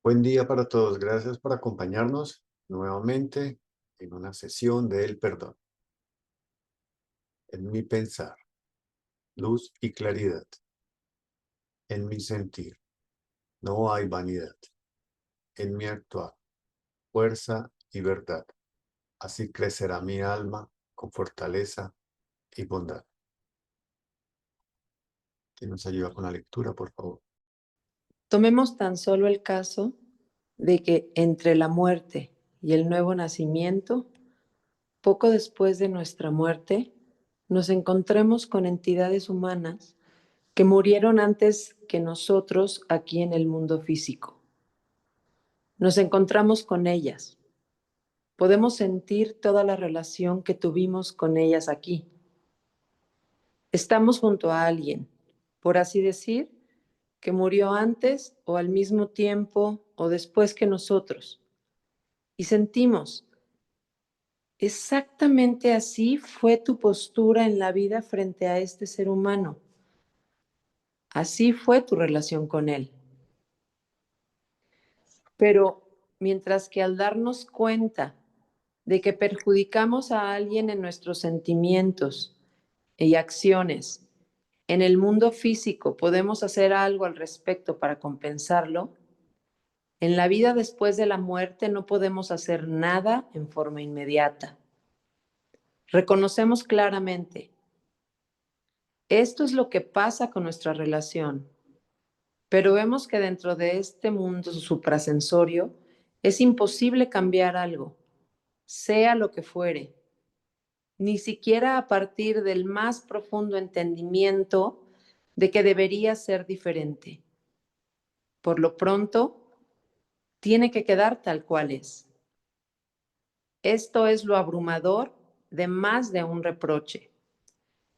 Buen día para todos. Gracias por acompañarnos nuevamente en una sesión del perdón. En mi pensar, luz y claridad. En mi sentir, no hay vanidad. En mi actuar, fuerza y verdad. Así crecerá mi alma con fortaleza y bondad. ¿Quién nos ayuda con la lectura, por favor? Tomemos tan solo el caso de que entre la muerte y el nuevo nacimiento, poco después de nuestra muerte, nos encontremos con entidades humanas que murieron antes que nosotros aquí en el mundo físico. Nos encontramos con ellas. Podemos sentir toda la relación que tuvimos con ellas aquí. Estamos junto a alguien, por así decir, que murió antes o al mismo tiempo o después que nosotros. Y sentimos, exactamente así fue tu postura en la vida frente a este ser humano. Así fue tu relación con él. Pero mientras que al darnos cuenta de que perjudicamos a alguien en nuestros sentimientos y acciones, en el mundo físico podemos hacer algo al respecto para compensarlo, en la vida después de la muerte no podemos hacer nada en forma inmediata. Reconocemos claramente, esto es lo que pasa con nuestra relación, pero vemos que dentro de este mundo suprasensorio es imposible cambiar algo, sea lo que fuere, ni siquiera a partir del más profundo entendimiento de que debería ser diferente. Por lo pronto, tiene que quedar tal cual es. Esto es lo abrumador de más de un reproche,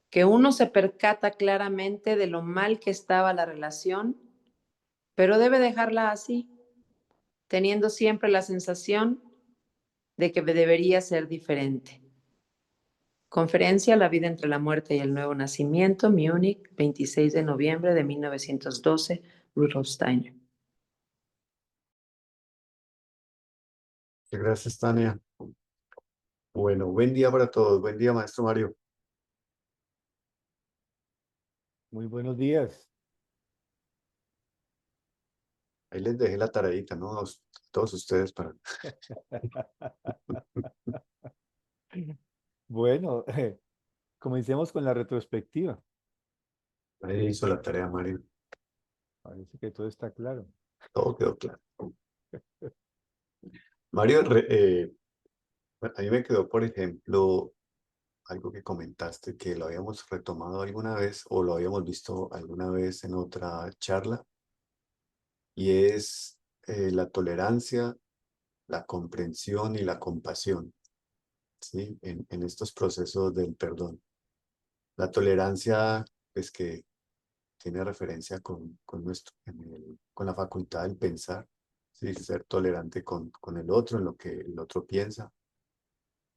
que uno se percata claramente de lo mal que estaba la relación, pero debe dejarla así, teniendo siempre la sensación de que debería ser diferente. Conferencia La vida entre la muerte y el nuevo nacimiento, Múnich, 26 de noviembre de 1912, Rudolf Steiner. Gracias, Tania. Bueno, buen día para todos. Buen día, maestro Mario. Muy buenos días. Ahí les dejé la tareita, ¿no? Todos ustedes para... Bueno, comencemos con la retrospectiva. Ahí hizo la tarea, Mario. Parece que todo está claro. Todo quedó claro. Mario, a mí me quedó, por ejemplo, algo que comentaste que lo habíamos retomado alguna vez o lo habíamos visto alguna vez en otra charla, y es la tolerancia, la comprensión y la compasión, ¿sí? En estos procesos del perdón. La tolerancia, pues que tiene referencia con la facultad del pensar, ¿sí? Ser tolerante con el otro, en lo que el otro piensa.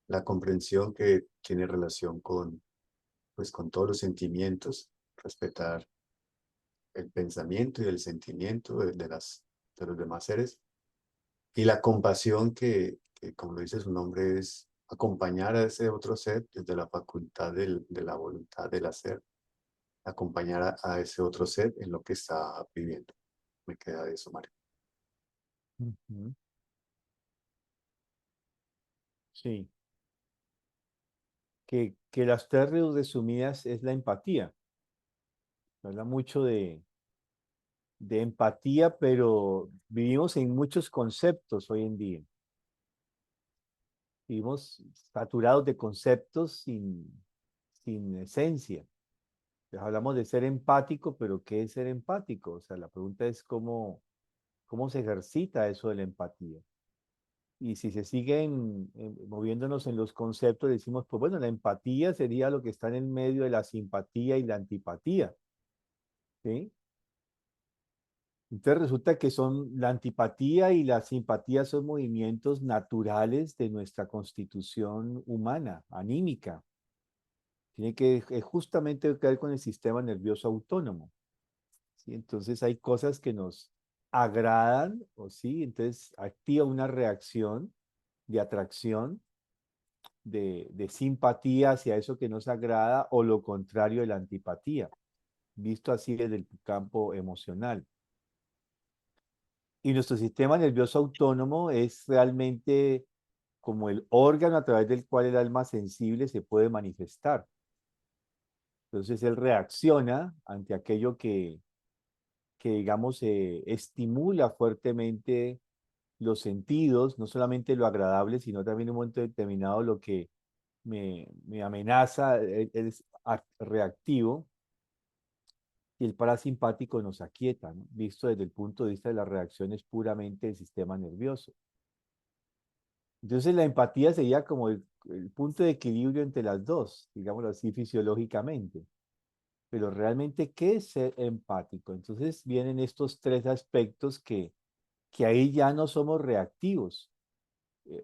La comprensión que tiene relación pues, con todos los sentimientos, respetar el pensamiento y el sentimiento de los demás seres. Y la compasión que, como lo dice su nombre, es acompañar a ese otro ser desde la facultad de la voluntad del hacer, acompañar a ese otro ser en lo que está viviendo. Me queda de eso, Mario. Ujú. Sí, que las tres resumidas es la empatía. Se habla mucho de empatía, pero vivimos en muchos conceptos hoy en día. Vivimos saturados de conceptos sin esencia. Entonces, hablamos de ser empático, pero ¿qué es ser empático? O sea, la pregunta es cómo se ejercita eso de la empatía. Y si se siguen moviéndonos en los conceptos, decimos, pues bueno, la empatía sería lo que está en el medio de la simpatía y la antipatía, ¿sí? Entonces resulta que la antipatía y la simpatía son movimientos naturales de nuestra constitución humana, anímica. Tiene que justamente que ver con el sistema nervioso autónomo, ¿sí? Entonces hay cosas que agradan, o sí, entonces activa una reacción de atracción, de simpatía hacia eso que nos agrada, o lo contrario de la antipatía, visto así desde el campo emocional. Y nuestro sistema nervioso autónomo es realmente como el órgano a través del cual el alma sensible se puede manifestar. Entonces él reacciona ante aquello que digamos, estimula fuertemente los sentidos, no solamente lo agradable, sino también en un momento determinado lo que me amenaza, es reactivo, y el parasimpático nos aquieta, ¿no? Visto desde el punto de vista de las reacciones puramente del sistema nervioso. Entonces la empatía sería como el punto de equilibrio entre las dos, digámoslo así, fisiológicamente. Pero realmente, ¿qué es ser empático? Entonces vienen estos tres aspectos que ahí ya no somos reactivos.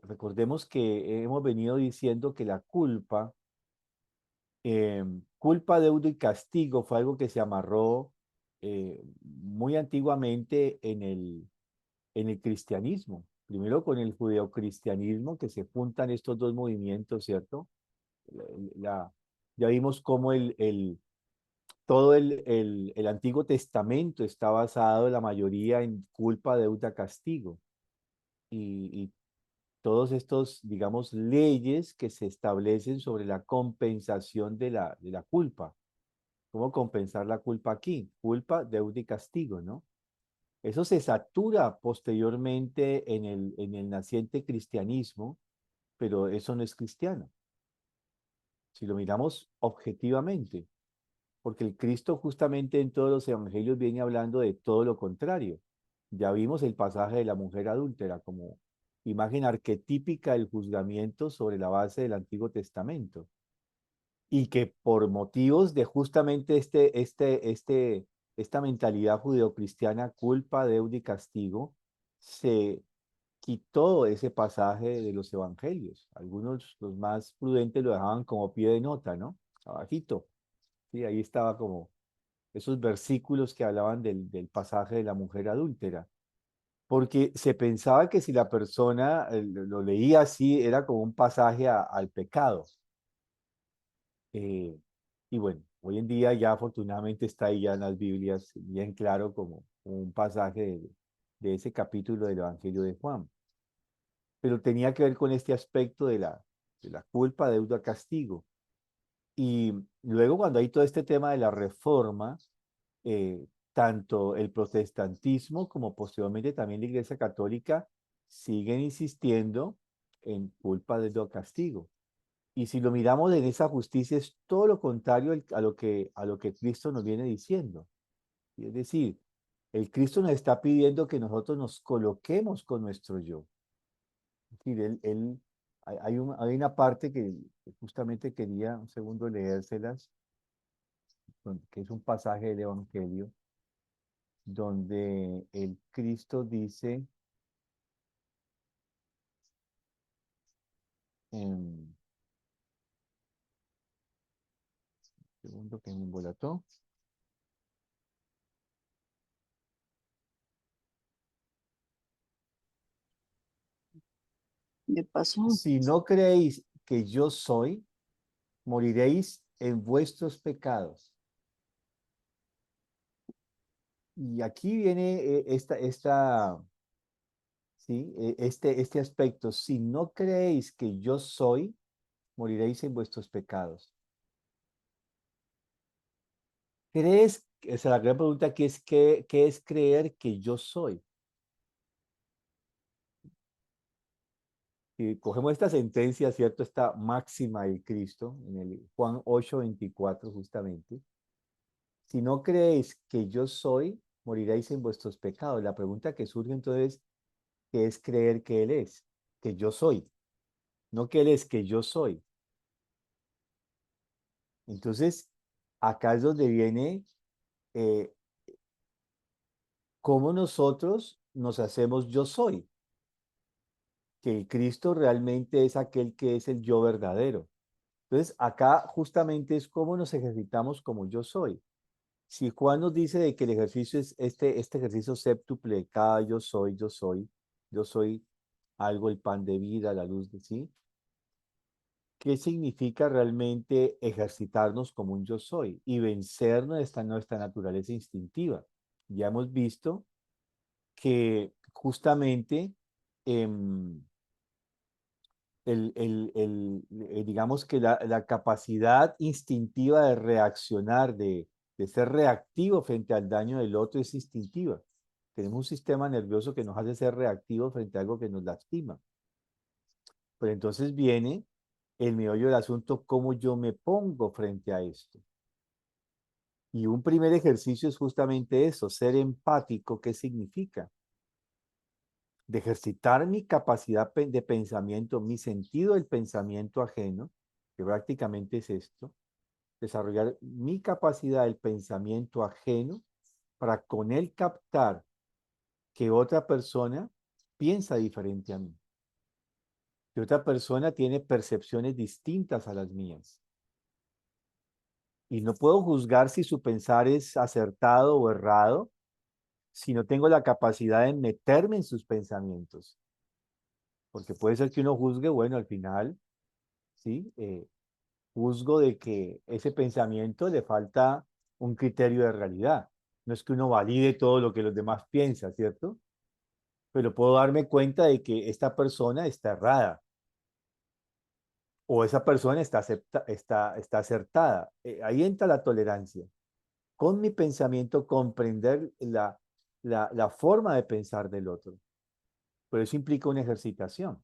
Recordemos que hemos venido diciendo que la culpa, deuda y castigo fue algo que se amarró muy antiguamente en el cristianismo. Primero con el judeocristianismo, que se juntan estos dos movimientos, ¿cierto? La- la- ya vimos cómo todo el Antiguo Testamento está basado la mayoría en culpa, deuda, castigo. Y todos estos, digamos, leyes que se establecen sobre la compensación de la culpa. ¿Cómo compensar la culpa aquí? Culpa, deuda y castigo, ¿no? Eso se satura posteriormente en el naciente cristianismo, pero eso no es cristiano. Si lo miramos objetivamente, porque el Cristo justamente en todos los evangelios viene hablando de todo lo contrario. Ya vimos el pasaje de la mujer adúltera como imagen arquetípica del juzgamiento sobre la base del Antiguo Testamento. Y que por motivos de justamente esta mentalidad judeocristiana, culpa, deuda y castigo, se quitó ese pasaje de los evangelios. Algunos, los más prudentes, lo dejaban como pie de nota, ¿no? Abajito. Sí, ahí estaba como esos versículos que hablaban del pasaje de la mujer adúltera, porque se pensaba que si la persona lo leía así, era como un pasaje al pecado. Eh, y bueno, hoy en día ya afortunadamente está ahí ya en las Biblias bien claro como un pasaje de ese capítulo del Evangelio de Juan. Pero tenía que ver con este aspecto de la culpa, deuda, castigo. Y luego cuando hay todo este tema de la reforma, eh, tanto el protestantismo como posteriormente también la Iglesia Católica siguen insistiendo en culpa, deuda, castigo. Y si lo miramos en esa justicia, es todo lo contrario a lo que Cristo nos viene diciendo. Y es decir, el Cristo nos está pidiendo que nosotros nos coloquemos con nuestro yo. Es decir, hay una parte que justamente quería un segundo leérselas, que es un pasaje del Evangelio, donde el Cristo dice, en segundo que me embolató, Me pasó. si no creéis que yo soy, moriréis en vuestros pecados. Y aquí viene ¿sí? Este aspecto. Si no creéis que yo soy, moriréis en vuestros pecados. ¿Crees? Esa es la gran pregunta aquí es, ¿qué es creer que yo soy? Y cogemos esta sentencia, ¿cierto? Esta máxima del Cristo, en el Juan 8:24 justamente. Si no creéis que yo soy, moriréis en vuestros pecados. La pregunta que surge entonces, ¿qué es creer que Él es? Que yo soy. No que Él es, que yo soy. Entonces, acá es donde viene eh, cómo nosotros nos hacemos yo soy. Que el Cristo realmente es aquel que es el yo verdadero. Entonces, acá justamente es cómo nos ejercitamos como yo soy. Si Juan nos dice de que el ejercicio es este ejercicio séptuple de cada yo soy algo, el pan de vida, la luz de sí, ¿qué significa realmente ejercitarnos como un yo soy y vencer nuestra naturaleza instintiva? Ya hemos visto que justamente em, digamos que la capacidad instintiva de reaccionar, de ser reactivo frente al daño del otro es instintiva. Tenemos un sistema nervioso que nos hace ser reactivos frente a algo que nos lastima. Pero entonces viene el meollo del asunto, cómo yo me pongo frente a esto. Y un primer ejercicio es justamente eso, ser empático. ¿Qué significa? De ejercitar mi capacidad de pensamiento, mi sentido del pensamiento ajeno, que prácticamente es esto, desarrollar mi capacidad del pensamiento ajeno para con él captar que otra persona piensa diferente a mí, que otra persona tiene percepciones distintas a las mías. Y no puedo juzgar si su pensar es acertado o errado si no tengo la capacidad de meterme en sus pensamientos. Porque puede ser que uno juzgue, bueno, al final, ¿sí? Juzgo de que ese pensamiento le falta un criterio de realidad. No es que uno valide todo lo que los demás piensan, ¿cierto? Pero puedo darme cuenta de que esta persona está errada o esa persona está acertada. Ahí entra la tolerancia. Con mi pensamiento comprender la forma de pensar del otro. Pero eso implica una ejercitación.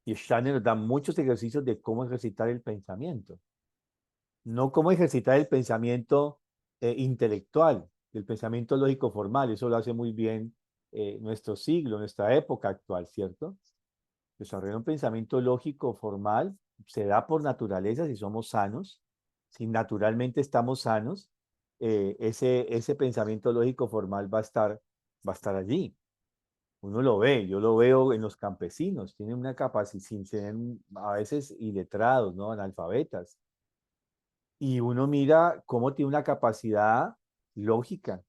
Y Steiner nos da muchos ejercicios de cómo ejercitar el pensamiento. No cómo ejercitar el pensamiento intelectual, el pensamiento lógico formal. Eso lo hace muy bien nuestro siglo, nuestra época actual, ¿cierto? Desarrollar un pensamiento lógico formal se da por naturaleza si somos sanos. Si naturalmente estamos sanos, ese pensamiento lógico formal va a estar allí. Uno lo ve, yo lo veo en los campesinos, tienen una capacidad, sin ser a veces iletrados, ¿no? Analfabetas. Y uno mira cómo tiene una capacidad lógica.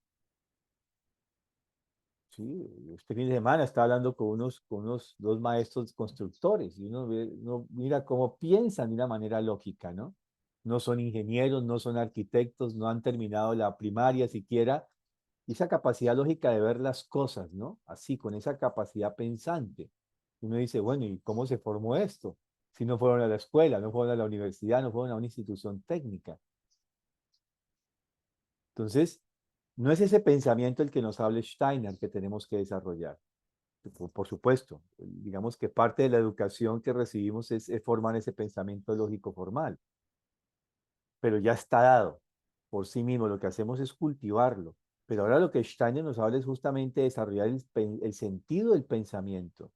Sí, este fin de semana estaba hablando con unos dos maestros constructores y uno mira cómo piensan de una manera lógica, ¿no? No son ingenieros, no son arquitectos, no han terminado la primaria siquiera. Y esa capacidad lógica de ver las cosas, ¿no? Así, con esa capacidad pensante. Uno dice, bueno, ¿y cómo se formó esto? Si no fueron a la escuela, no fueron a la universidad, no fueron a una institución técnica. Entonces, no es ese pensamiento el que nos habla Steiner que tenemos que desarrollar. Por supuesto, digamos que parte de la educación que recibimos es formar ese pensamiento lógico formal, pero ya está dado por sí mismo. Lo que hacemos es cultivarlo. Pero ahora lo que Steiner nos habla es justamente desarrollar el sentido del pensamiento,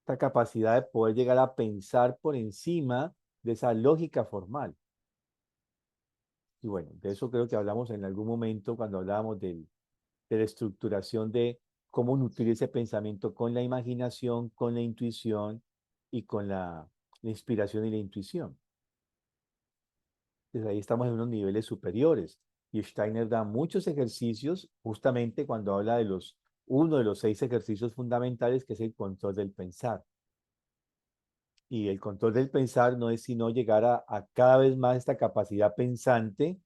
esta capacidad de poder llegar a pensar por encima de esa lógica formal. Y bueno, de eso creo que hablamos en algún momento cuando hablábamos de la estructuración de cómo nutrir ese pensamiento con la imaginación, con la intuición y con la inspiración y la intuición. Entonces ahí estamos en unos niveles superiores. Y Steiner da muchos ejercicios justamente cuando habla de uno de los 6 ejercicios fundamentales, que es el control del pensar. Y el control del pensar no es sino llegar a cada vez más esta capacidad pensante,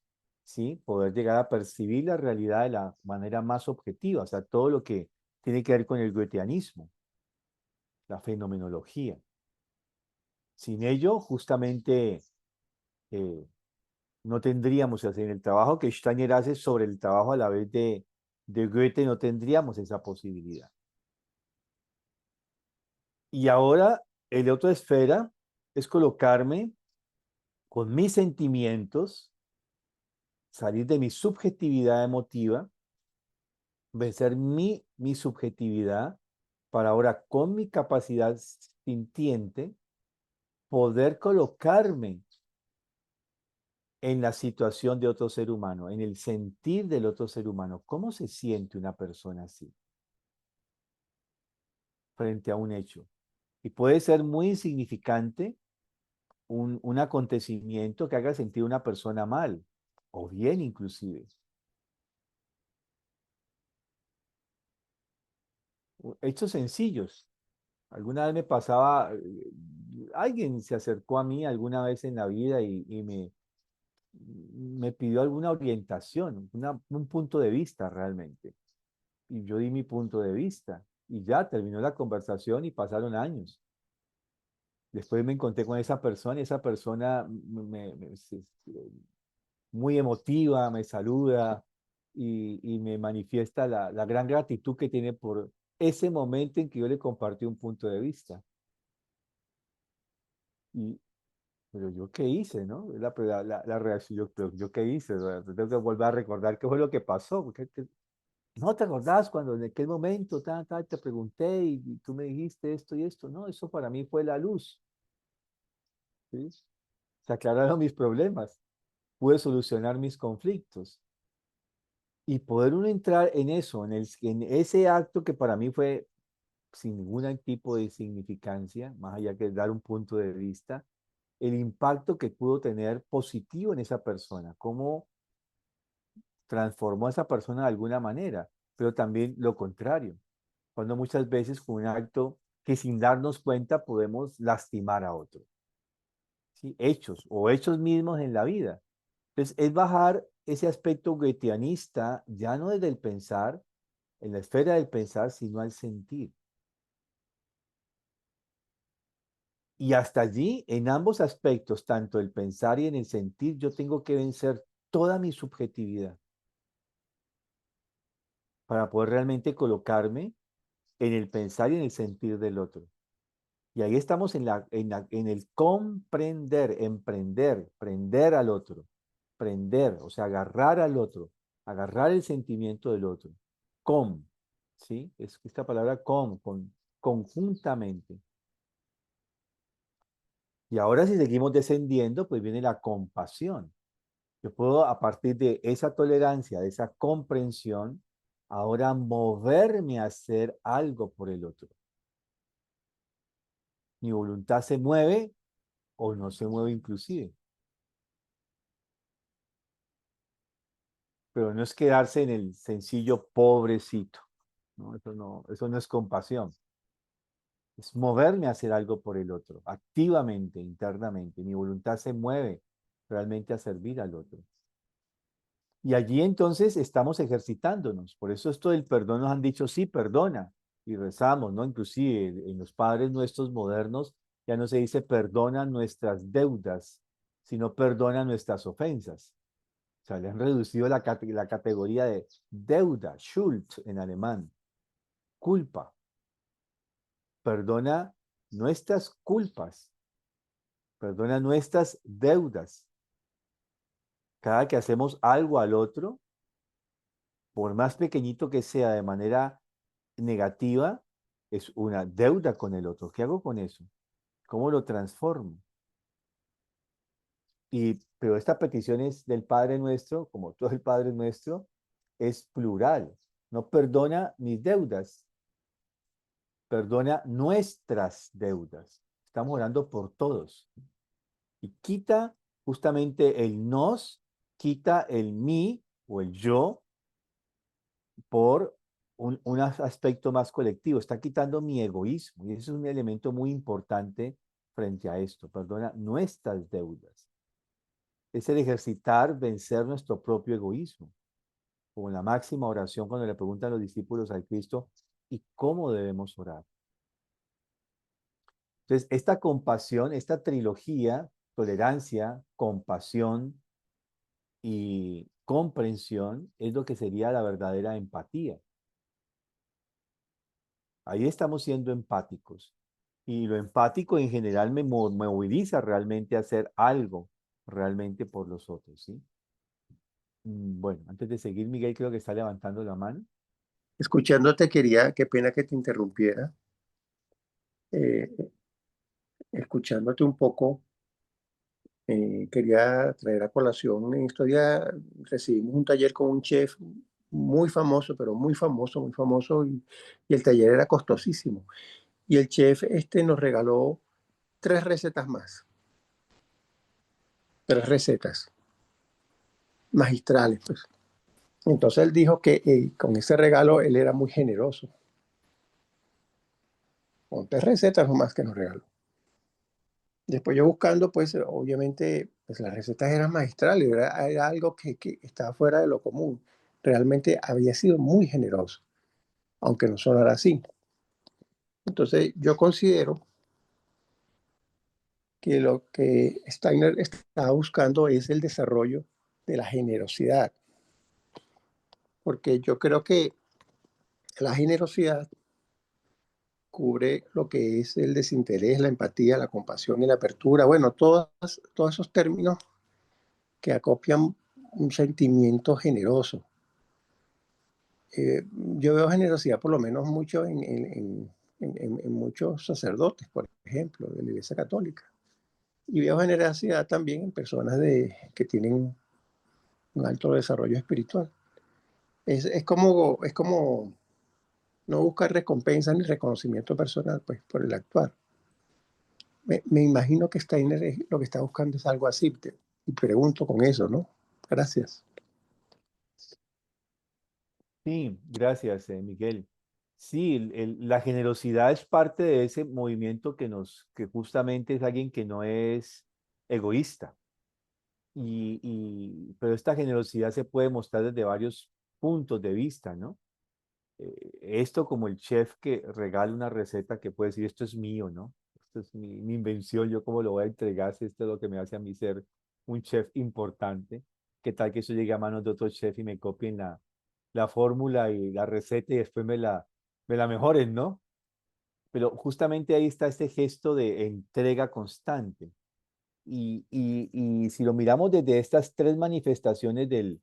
¿sí? Poder llegar a percibir la realidad de la manera más objetiva, o sea, todo lo que tiene que ver con el goetheanismo, la fenomenología. Sin ello, justamente eh, no tendríamos, o sea, en el trabajo que Steiner hace sobre el trabajo a la vez de Goethe, no tendríamos esa posibilidad. Y ahora, el otra esfera es colocarme con mis sentimientos, salir de mi subjetividad emotiva, vencer mi subjetividad, para ahora con mi capacidad sintiente poder colocarme en la situación de otro ser humano, en el sentir del otro ser humano. ¿Cómo se siente una persona así frente a un hecho? Y puede ser muy insignificante un acontecimiento que haga sentir a una persona mal o bien inclusive. Hechos sencillos. Alguna vez me pasaba, alguien se acercó a mí alguna vez en la vida y me pidió alguna orientación, un punto de vista realmente. Y yo di mi punto de vista y ya terminó la conversación y pasaron años. Después me encontré con esa persona muy emotiva, me saluda y me manifiesta la gran gratitud que tiene por ese momento en que yo le compartí un punto de vista. Y, pero yo qué hice, ¿no? La reacción, pero yo qué hice. Tengo que volver a recordar qué fue lo que pasó. No te acordás cuando en aquel momento te pregunté y tú me dijiste esto y esto. No, eso para mí fue la luz. ¿Sí? Se aclararon mis problemas. Pude solucionar mis conflictos. Y poder uno entrar en eso, en ese acto que para mí fue sin ningún tipo de significancia, más allá que dar un punto de vista, el impacto que pudo tener positivo en esa persona, cómo transformó a esa persona de alguna manera, pero también lo contrario, cuando muchas veces con un acto que sin darnos cuenta podemos lastimar a otro, ¿sí? Hechos o hechos mismos en la vida. Entonces, es bajar ese aspecto goetheanista, ya no desde el pensar, en la esfera del pensar, sino al sentir. Y hasta allí, en ambos aspectos, tanto el pensar y en el sentir, yo tengo que vencer toda mi subjetividad para poder realmente colocarme en el pensar y en el sentir del otro. Y ahí estamos en el comprender, emprender, prender al otro, prender, o sea, agarrar al otro, agarrar el sentimiento del otro. Com, ¿sí? Es esta palabra conjuntamente. Y ahora si seguimos descendiendo, pues viene la compasión. Yo puedo, a partir de esa tolerancia, de esa comprensión, ahora moverme a hacer algo por el otro. Mi voluntad se mueve o no se mueve inclusive. Pero no es quedarse en el sencillo pobrecito, ¿no? Eso no es compasión. Es moverme a hacer algo por el otro, activamente, internamente. Mi voluntad se mueve realmente a servir al otro. Y allí entonces estamos ejercitándonos. Por eso esto del perdón nos han dicho, sí, perdona. Y rezamos, ¿no? Inclusive en los padres nuestros modernos ya no se dice perdona nuestras deudas, sino perdona nuestras ofensas. O sea, le han reducido la categoría de deuda, Schuld en alemán, culpa. Perdona nuestras culpas, perdona nuestras deudas. Cada que hacemos algo al otro, por más pequeñito que sea de manera negativa, es una deuda con el otro. ¿Qué hago con eso? ¿Cómo lo transformo? Pero esta petición es del Padre Nuestro, como todo el Padre Nuestro, es plural. No perdona mis deudas, perdona nuestras deudas. Estamos orando por todos. Y quita justamente el nos, quita el mí o el yo por un aspecto más colectivo. Está quitando mi egoísmo. Y eso es un elemento muy importante frente a esto. Perdona nuestras deudas. Es el ejercitar, vencer nuestro propio egoísmo. Como en la máxima oración cuando le preguntan a los discípulos al Cristo, ¿y cómo debemos orar? Entonces, esta compasión, esta trilogía, tolerancia, compasión y comprensión, es lo que sería la verdadera empatía. Ahí estamos siendo empáticos. Y lo empático en general me moviliza realmente a hacer algo realmente por los otros, ¿sí? Bueno, antes de seguir, Miguel creo que está levantando la mano. Escuchándote quería, qué pena que te interrumpiera, eh, escuchándote un poco, quería traer a colación, en estos días recibimos un taller con un chef muy famoso, pero muy famoso, y el taller era costosísimo. Y el chef nos regaló 3 recetas más, 3 recetas. magistrales, pues. Entonces él dijo que con ese regalo él era muy generoso. Con 3 recetas nomás que nos regaló. Después yo buscando, pues obviamente pues, las recetas eran magistrales, era algo que estaba fuera de lo común. Realmente había sido muy generoso, aunque no sonara así. Entonces yo considero que lo que Steiner está buscando es el desarrollo de la generosidad, porque yo creo que la generosidad cubre lo que es el desinterés, la empatía, la compasión y la apertura. Bueno, todos esos términos que acopian un sentimiento generoso. Yo veo generosidad por lo menos mucho en muchos sacerdotes, por ejemplo, de la Iglesia Católica. Y veo generosidad también en personas que tienen un alto desarrollo espiritual. Es como no buscar recompensa ni reconocimiento personal pues, por el actuar. Me imagino que Steiner lo que está buscando es algo así. Y pregunto con eso, ¿no? Gracias. Sí, gracias, Miguel. Sí, la generosidad es parte de ese movimiento que justamente es alguien que no es egoísta. Pero esta generosidad se puede mostrar desde varios puntos de vista, ¿no? Esto como el chef que regala una receta que puede decir, esto es mío, ¿no? Esto es mi invención, yo cómo lo voy a entregar si esto es lo que me hace a mí ser un chef importante. ¿Qué tal que eso llegue a manos de otro chef y me copien la fórmula y la receta y después me la mejoren, ¿no? Pero justamente ahí está este gesto de entrega constante. Y si lo miramos desde estas tres manifestaciones del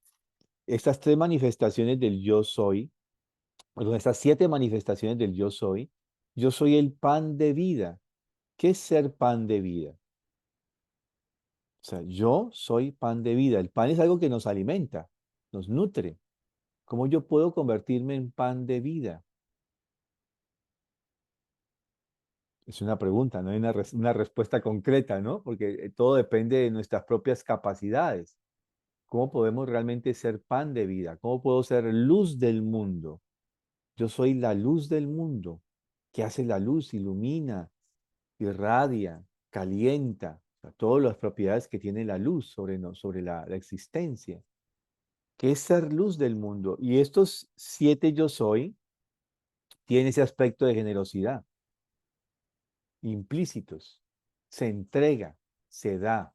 yo soy, perdón, estas 7 manifestaciones del yo soy el pan de vida. ¿Qué es ser pan de vida? O sea, yo soy pan de vida. El pan es algo que nos alimenta, nos nutre. ¿Cómo yo puedo convertirme en pan de vida? Es una pregunta, no hay una respuesta concreta, ¿no? Porque todo depende de nuestras propias capacidades. ¿Cómo podemos realmente ser pan de vida? ¿Cómo puedo ser luz del mundo? Yo soy la luz del mundo. ¿Qué hace la luz? Ilumina, irradia, calienta, o sea, todas las propiedades que tiene la luz sobre la existencia. ¿Qué es ser luz del mundo? Y estos 7 yo soy tienen ese aspecto de generosidad, implícitos. Se entrega, se da.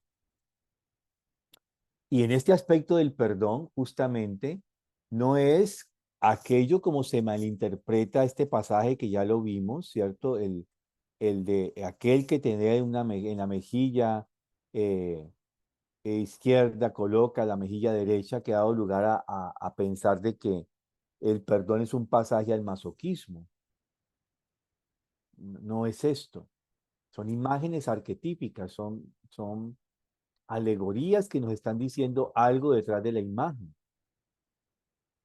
Y en este aspecto del perdón, justamente, no es aquello como se malinterpreta este pasaje que ya lo vimos, ¿cierto? El de aquel que tenía en la mejilla izquierda coloca la mejilla derecha, que ha dado lugar a pensar de que el perdón es un pasaje al masoquismo. No es esto. Son imágenes arquetípicas, son alegorías que nos están diciendo algo detrás de la imagen,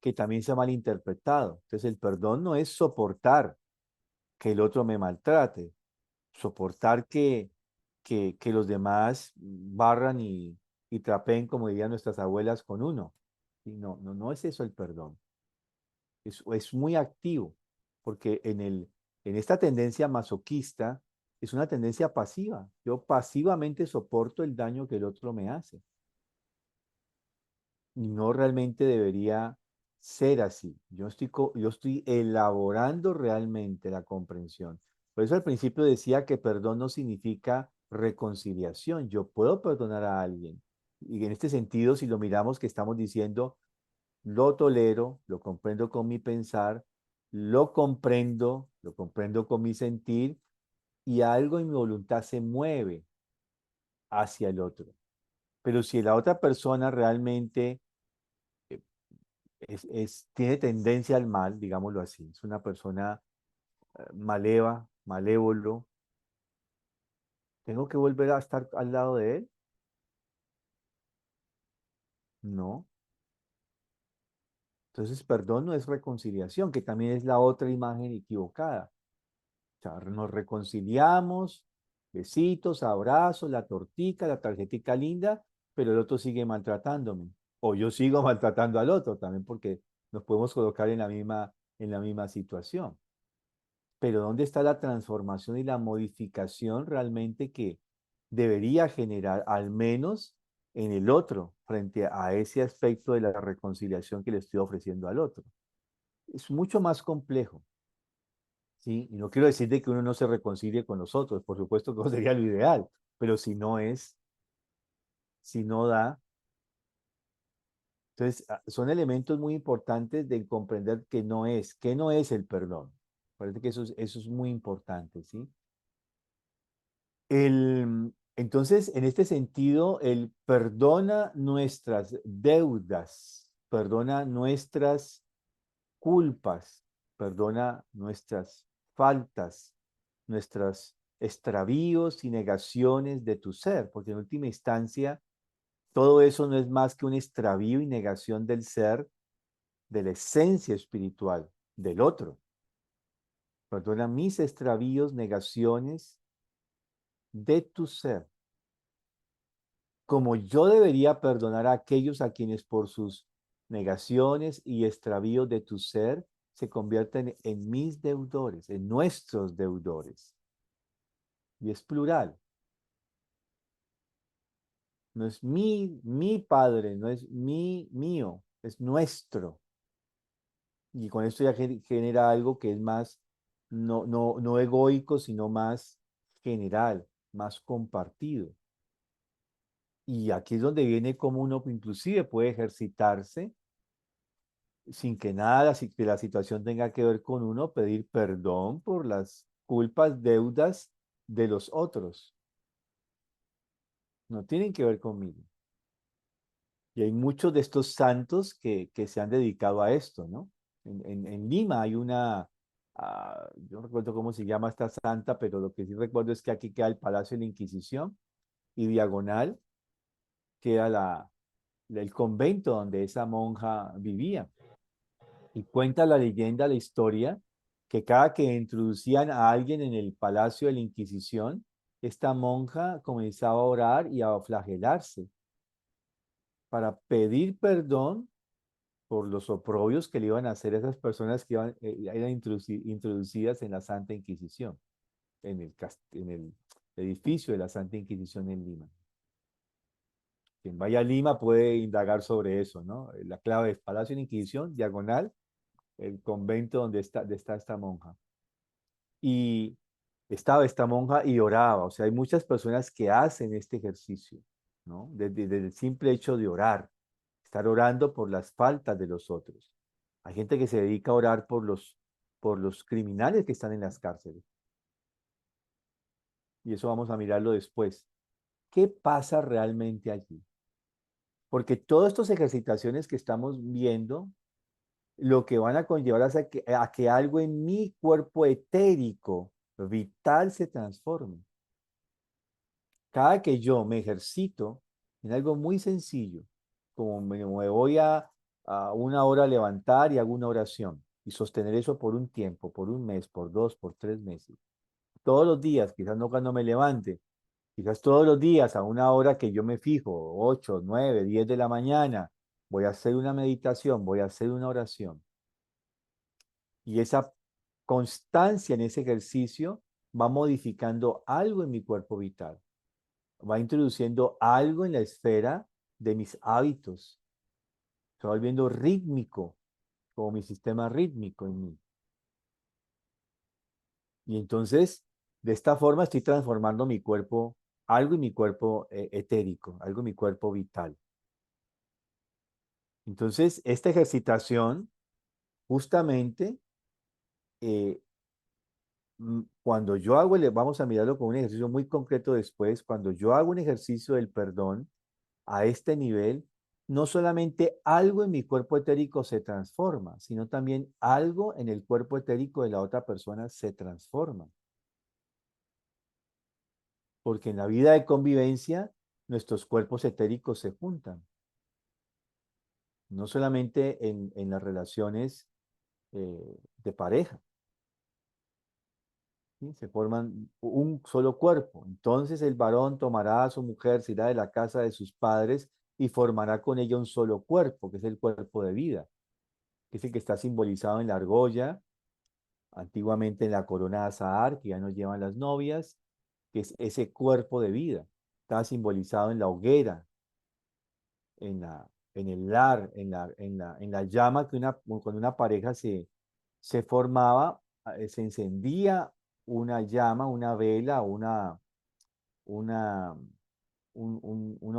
que también se ha malinterpretado. Entonces, el perdón no es soportar que el otro me maltrate, soportar que los demás barran y trapeen, como dirían nuestras abuelas, con uno. Y no es eso el perdón. Es muy activo, porque en esta tendencia masoquista es una tendencia pasiva. Yo pasivamente soporto el daño que el otro me hace. Y no realmente debería ser así. Yo estoy elaborando realmente la comprensión. Por eso al principio decía que perdón no significa reconciliación. Yo puedo perdonar a alguien. Y en este sentido, si lo miramos, que estamos diciendo, lo tolero, lo comprendo con mi pensar, lo comprendo con mi sentir, y algo en mi voluntad se mueve hacia el otro. Pero si la otra persona realmente eh, tiene tendencia al mal, digámoslo así, es una persona malévolo, ¿tengo que volver a estar al lado de él? No. Entonces, perdón no es reconciliación, que también es la otra imagen equivocada. O sea, nos reconciliamos, besitos, abrazos, la tortica, la tarjetica linda, pero el otro sigue maltratándome. o yo sigo maltratando al otro también porque nos podemos colocar en la misma situación. Pero ¿dónde está la transformación y la modificación realmente que debería generar, al menos en el otro, frente a ese aspecto de la reconciliación que le estoy ofreciendo al otro? Es mucho más complejo, ¿sí? Y no quiero decir de que uno no se reconcilie con los otros, por supuesto que eso sería lo ideal, pero si no es, si no da, entonces son elementos muy importantes de comprender que no es el perdón. Parece que eso es muy importante, ¿sí? Entonces, en este sentido, Él perdona nuestras deudas, perdona nuestras culpas, perdona nuestras faltas, nuestros extravíos y negaciones de tu ser, porque en última instancia, todo eso no es más que un extravío y negación del ser, de la esencia espiritual del otro. Perdona mis extravíos, negaciones de tu ser, como yo debería perdonar a aquellos a quienes por sus negaciones y extravíos de tu ser se convierten en mis deudores, en nuestros deudores. Y es plural. No es mi padre, no es mío, es nuestro. Y con esto ya genera algo que es más, no egoico, sino más general, más compartido. Y aquí es donde viene como uno inclusive puede ejercitarse sin que nada, sin que la situación tenga que ver con uno, pedir perdón por las culpas, deudas de los otros. No tienen que ver conmigo. Y hay muchos de estos santos que se han dedicado a esto, ¿no? En Lima hay una, yo no recuerdo cómo se llama esta santa, pero lo que sí recuerdo es que aquí queda el Palacio de la Inquisición y diagonal queda el convento donde esa monja vivía. Y cuenta la leyenda, la historia, que cada que introducían a alguien en el Palacio de la Inquisición, esta monja comenzaba a orar y a flagelarse para pedir perdón por los oprobios que le iban a hacer a esas personas que eran introducidas en la Santa Inquisición, en el edificio de la Santa Inquisición en Lima. Quien vaya a Lima puede indagar sobre eso, ¿no? La clave es Palacio de la Inquisición, diagonal, el convento donde está esta monja. Y estaba esta monja y oraba. O sea, hay muchas personas que hacen este ejercicio, ¿no? Desde el simple hecho de orar, estar orando por las faltas de los otros. Hay gente que se dedica a orar por los criminales que están en las cárceles. Y eso vamos a mirarlo después. ¿Qué pasa realmente allí? Porque todas estas ejercitaciones que estamos viendo, lo que van a conllevar es a que algo en mi cuerpo etérico, vital, se transforme. Cada que yo me ejercito en algo muy sencillo, como me voy a una hora a levantar y hago una oración y sostener eso por un tiempo, por un mes, por 2, por 3 meses, todos los días, quizás no cuando me levante, quizás todos los días a una hora que yo me fijo, 8, 9, 10 de la mañana, voy a hacer una meditación, voy a hacer una oración. Y esa constancia en ese ejercicio va modificando algo en mi cuerpo vital, va introduciendo algo en la esfera de mis hábitos, se va volviendo rítmico, como mi sistema rítmico en mí. Y entonces, de esta forma estoy transformando mi cuerpo, algo en mi cuerpo etérico, algo en mi cuerpo vital. Entonces, esta ejercitación, justamente, eh, cuando yo hago, vamos a mirarlo con un ejercicio muy concreto después, cuando yo hago un ejercicio del perdón a este nivel, no solamente algo en mi cuerpo etérico se transforma, sino también algo en el cuerpo etérico de la otra persona se transforma. Porque en la vida de convivencia, nuestros cuerpos etéricos se juntan. No solamente en las relaciones de pareja, ¿sí? Se forman un solo cuerpo. Entonces el varón tomará a su mujer, se irá de la casa de sus padres y formará con ella un solo cuerpo, que es el cuerpo de vida, que es el que está simbolizado en la argolla, antiguamente en la corona de azahar, que ya nos llevan las novias, que es ese cuerpo de vida. Está simbolizado en la hoguera, en el lar, en la llama que cuando una pareja se formaba, se encendía una llama, una vela, una, una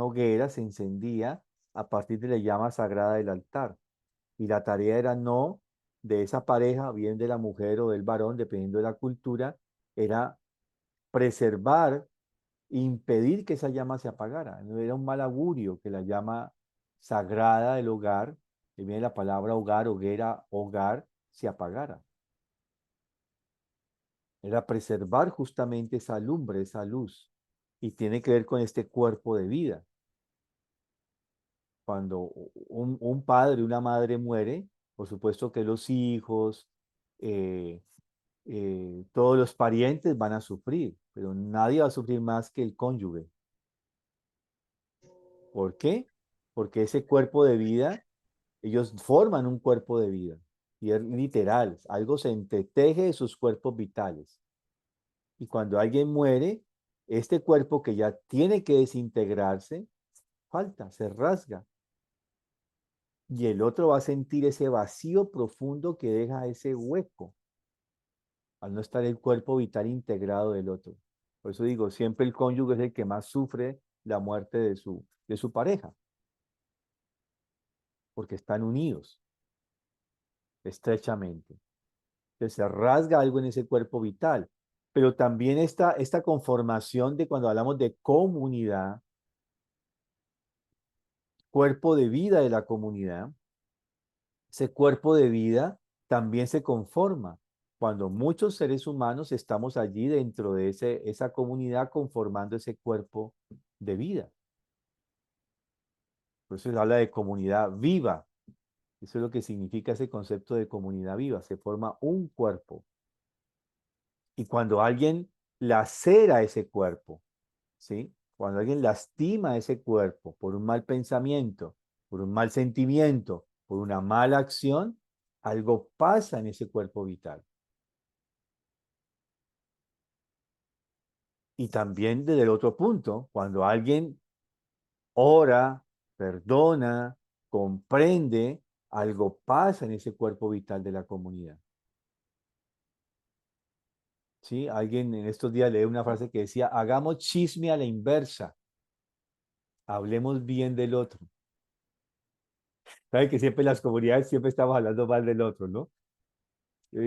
hoguera se encendía a partir de la llama sagrada del altar. Y la tarea era no de esa pareja, bien de la mujer o del varón, dependiendo de la cultura, era preservar, impedir que esa llama se apagara. No era un mal augurio que la llama sagrada del hogar, que viene la palabra hogar, hoguera, hogar, se apagara. Era preservar justamente esa lumbre, esa luz. Y tiene que ver con este cuerpo de vida. Cuando un padre, una madre muere, por supuesto que los hijos, eh, todos los parientes van a sufrir, pero nadie va a sufrir más que el cónyuge. ¿Por qué? Porque ese cuerpo de vida, ellos forman un cuerpo de vida. Y es literal, algo se entreteje de sus cuerpos vitales. Y cuando alguien muere, este cuerpo que ya tiene que desintegrarse, falta, se rasga. Y el otro va a sentir ese vacío profundo que deja ese hueco, al no estar el cuerpo vital integrado del otro. Por eso digo, siempre el cónyuge es el que más sufre la muerte de su pareja, porque están unidos estrechamente. Entonces se rasga algo en ese cuerpo vital. Pero también esta conformación de cuando hablamos de comunidad, cuerpo de vida de la comunidad, ese cuerpo de vida también se conforma cuando muchos seres humanos estamos allí dentro de esa comunidad conformando ese cuerpo de vida. Por eso se habla de comunidad viva. Eso es lo que significa ese concepto de comunidad viva. Se forma un cuerpo. Y cuando alguien lacera ese cuerpo, ¿sí? Cuando alguien lastima ese cuerpo por un mal pensamiento, por un mal sentimiento, por una mala acción, algo pasa en ese cuerpo vital. Y también desde el otro punto, cuando alguien ora, perdona, comprende, algo pasa en ese cuerpo vital de la comunidad. ¿Sí? Alguien en estos días leí una frase que decía, hagamos chisme a la inversa, hablemos bien del otro. ¿Sabe que siempre en las comunidades siempre estamos hablando mal del otro, ¿no?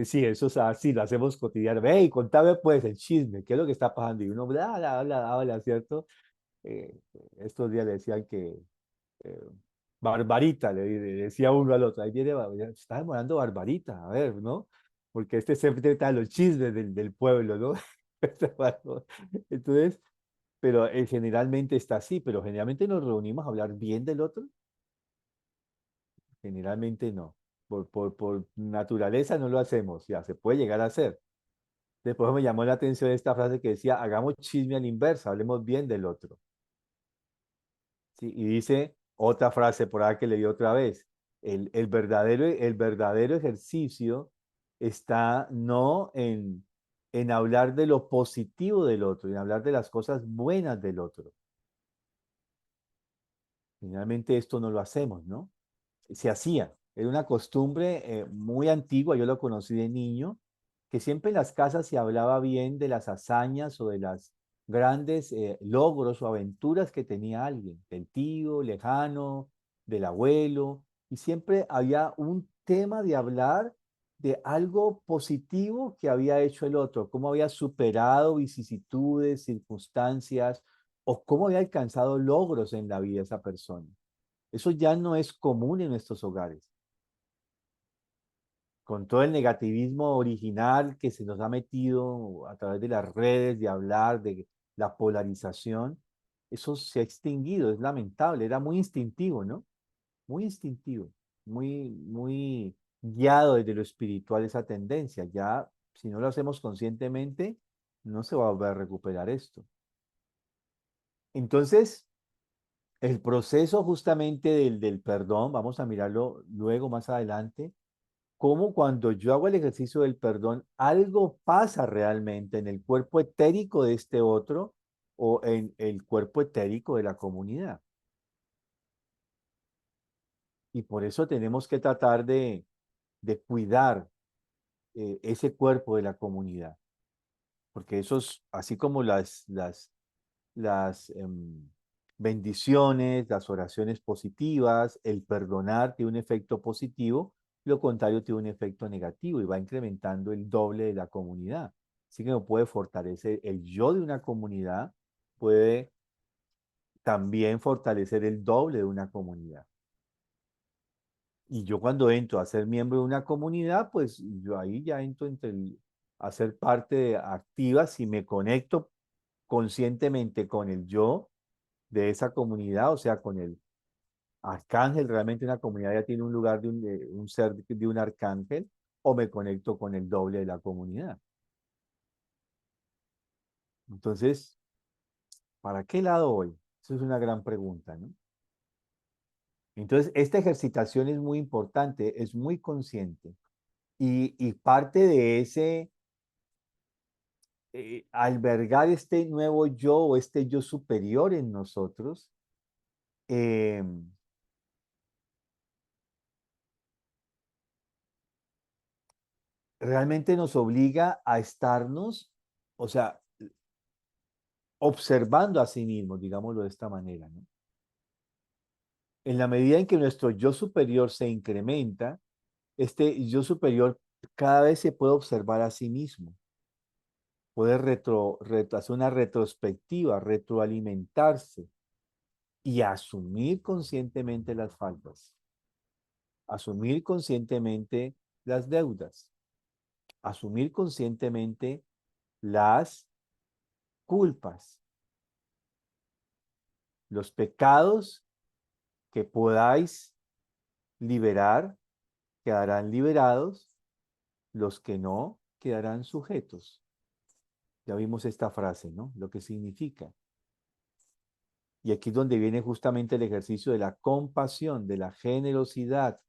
Sí, eso es así, lo hacemos cotidiano. Ve y contame pues el chisme, ¿qué es lo que está pasando? Y uno habla, ¿cierto? Estos días le decían que eh, Barbarita, le decía uno al otro, ahí viene, se está demorando Barbarita, a ver, ¿no? Porque este siempre está los chismes del pueblo, ¿no? Entonces, pero generalmente está así, pero generalmente nos reunimos a hablar bien del otro, generalmente no. Por naturaleza no lo hacemos, ya se puede llegar a hacer. Después me llamó la atención esta frase que decía, hagamos chisme a la inversa, hablemos bien del otro. ¿Sí? Y dice otra frase por ahí que leí otra vez, el verdadero ejercicio está no en hablar de lo positivo del otro, en hablar de las cosas buenas del otro. Finalmente esto no lo hacemos, ¿no? Se hacía, era una costumbre muy antigua, yo lo conocí de niño, que siempre en las casas se hablaba bien de las hazañas o de las grandes logros o aventuras que tenía alguien, del tío lejano, del abuelo, y siempre había un tema de hablar de algo positivo que había hecho el otro, cómo había superado vicisitudes, circunstancias, o cómo había alcanzado logros en la vida esa persona. Eso ya no es común en nuestros hogares. Con todo el negativismo original que se nos ha metido a través de las redes, de hablar, de la polarización, eso se ha extinguido, es lamentable, era muy instintivo, ¿no? Muy instintivo, muy guiado desde lo espiritual esa tendencia. Ya, si no lo hacemos conscientemente, no se va a volver a recuperar esto. Entonces, el proceso justamente del perdón, vamos a mirarlo luego más adelante, cómo cuando yo hago el ejercicio del perdón, algo pasa realmente en el cuerpo etérico de este otro o en el cuerpo etérico de la comunidad. Y por eso tenemos que tratar de cuidar ese cuerpo de la comunidad, porque esos, así como las bendiciones, las oraciones positivas, el perdonar tiene un efecto positivo, lo contrario tiene un efecto negativo y va incrementando el doble de la comunidad. Así que no puede fortalecer el yo de una comunidad, puede también fortalecer el doble de una comunidad. Y yo cuando entro a ser miembro de una comunidad, pues yo ahí ya entro a ser parte activa si me conecto conscientemente con el yo de esa comunidad, o sea, con el arcángel, realmente una comunidad ya tiene un lugar de un ser de un arcángel, o me conecto con el doble de la comunidad. Entonces, ¿para qué lado voy? Eso es una gran pregunta, ¿no? Entonces, esta ejercitación es muy importante, es muy consciente. Y parte de ese albergar este nuevo yo o este yo superior en nosotros, eh, realmente nos obliga a estarnos, o sea, observando a sí mismos, digámoslo de esta manera, ¿no? En la medida en que nuestro yo superior se incrementa, este yo superior cada vez se puede observar a sí mismo, puede hacer una retrospectiva, retroalimentarse y asumir conscientemente las faltas, asumir conscientemente las deudas, asumir conscientemente las culpas, los pecados que podáis liberar quedarán liberados, los que no quedarán sujetos. Ya vimos esta frase, ¿no? Lo que significa. Y aquí es donde viene justamente el ejercicio de la compasión, de la generosidad.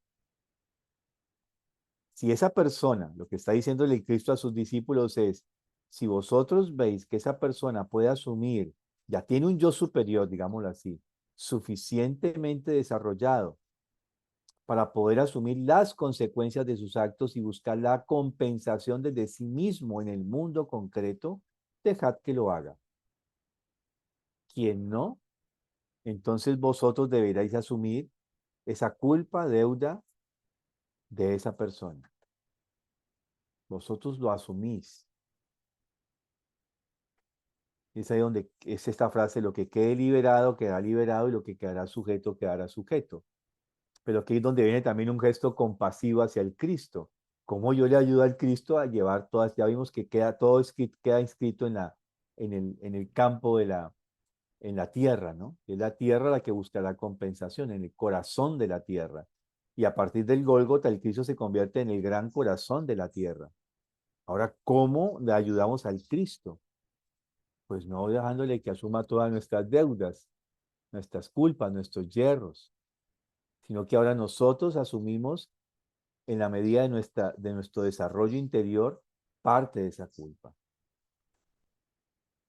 Si esa persona, lo que está diciéndole Cristo a sus discípulos es, si vosotros veis que esa persona puede asumir, ya tiene un yo superior, digámoslo así, suficientemente desarrollado para poder asumir las consecuencias de sus actos y buscar la compensación desde sí mismo en el mundo concreto, dejad que lo haga. Quien no, entonces vosotros deberéis asumir esa culpa, deuda de esa persona. Vosotros lo asumís. Es ahí donde es esta frase, lo que quede liberado, quedará liberado y lo que quedará sujeto, quedará sujeto. Pero aquí es donde viene también un gesto compasivo hacia el Cristo. Cómo yo le ayudo al Cristo a llevar todas, ya vimos que queda todo escrito, queda inscrito en el campo en la tierra, ¿no? Es la tierra la que buscará compensación, en el corazón de la tierra. Y a partir del Gólgota, el Cristo se convierte en el gran corazón de la tierra. Ahora, ¿cómo le ayudamos al Cristo? Pues no dejándole que asuma todas nuestras deudas, nuestras culpas, nuestros yerros, sino que ahora nosotros asumimos en la medida de nuestro desarrollo interior parte de esa culpa.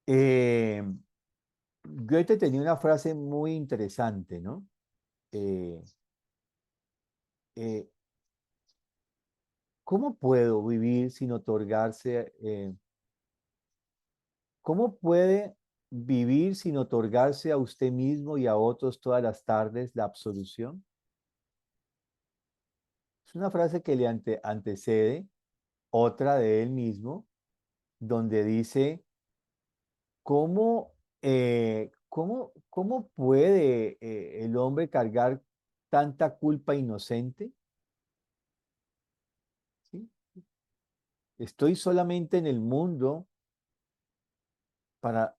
Eh, Goethe tenía una frase muy interesante, ¿no? Eh, eh, ¿Cómo puedo vivir sin otorgarse? ¿Cómo puede vivir sin otorgarse a usted mismo y a otros todas las tardes la absolución? Es una frase que le antecede otra de él mismo, donde dice, ¿cómo puede el hombre cargar tanta culpa inocente? ¿Sí? Estoy solamente en el mundo para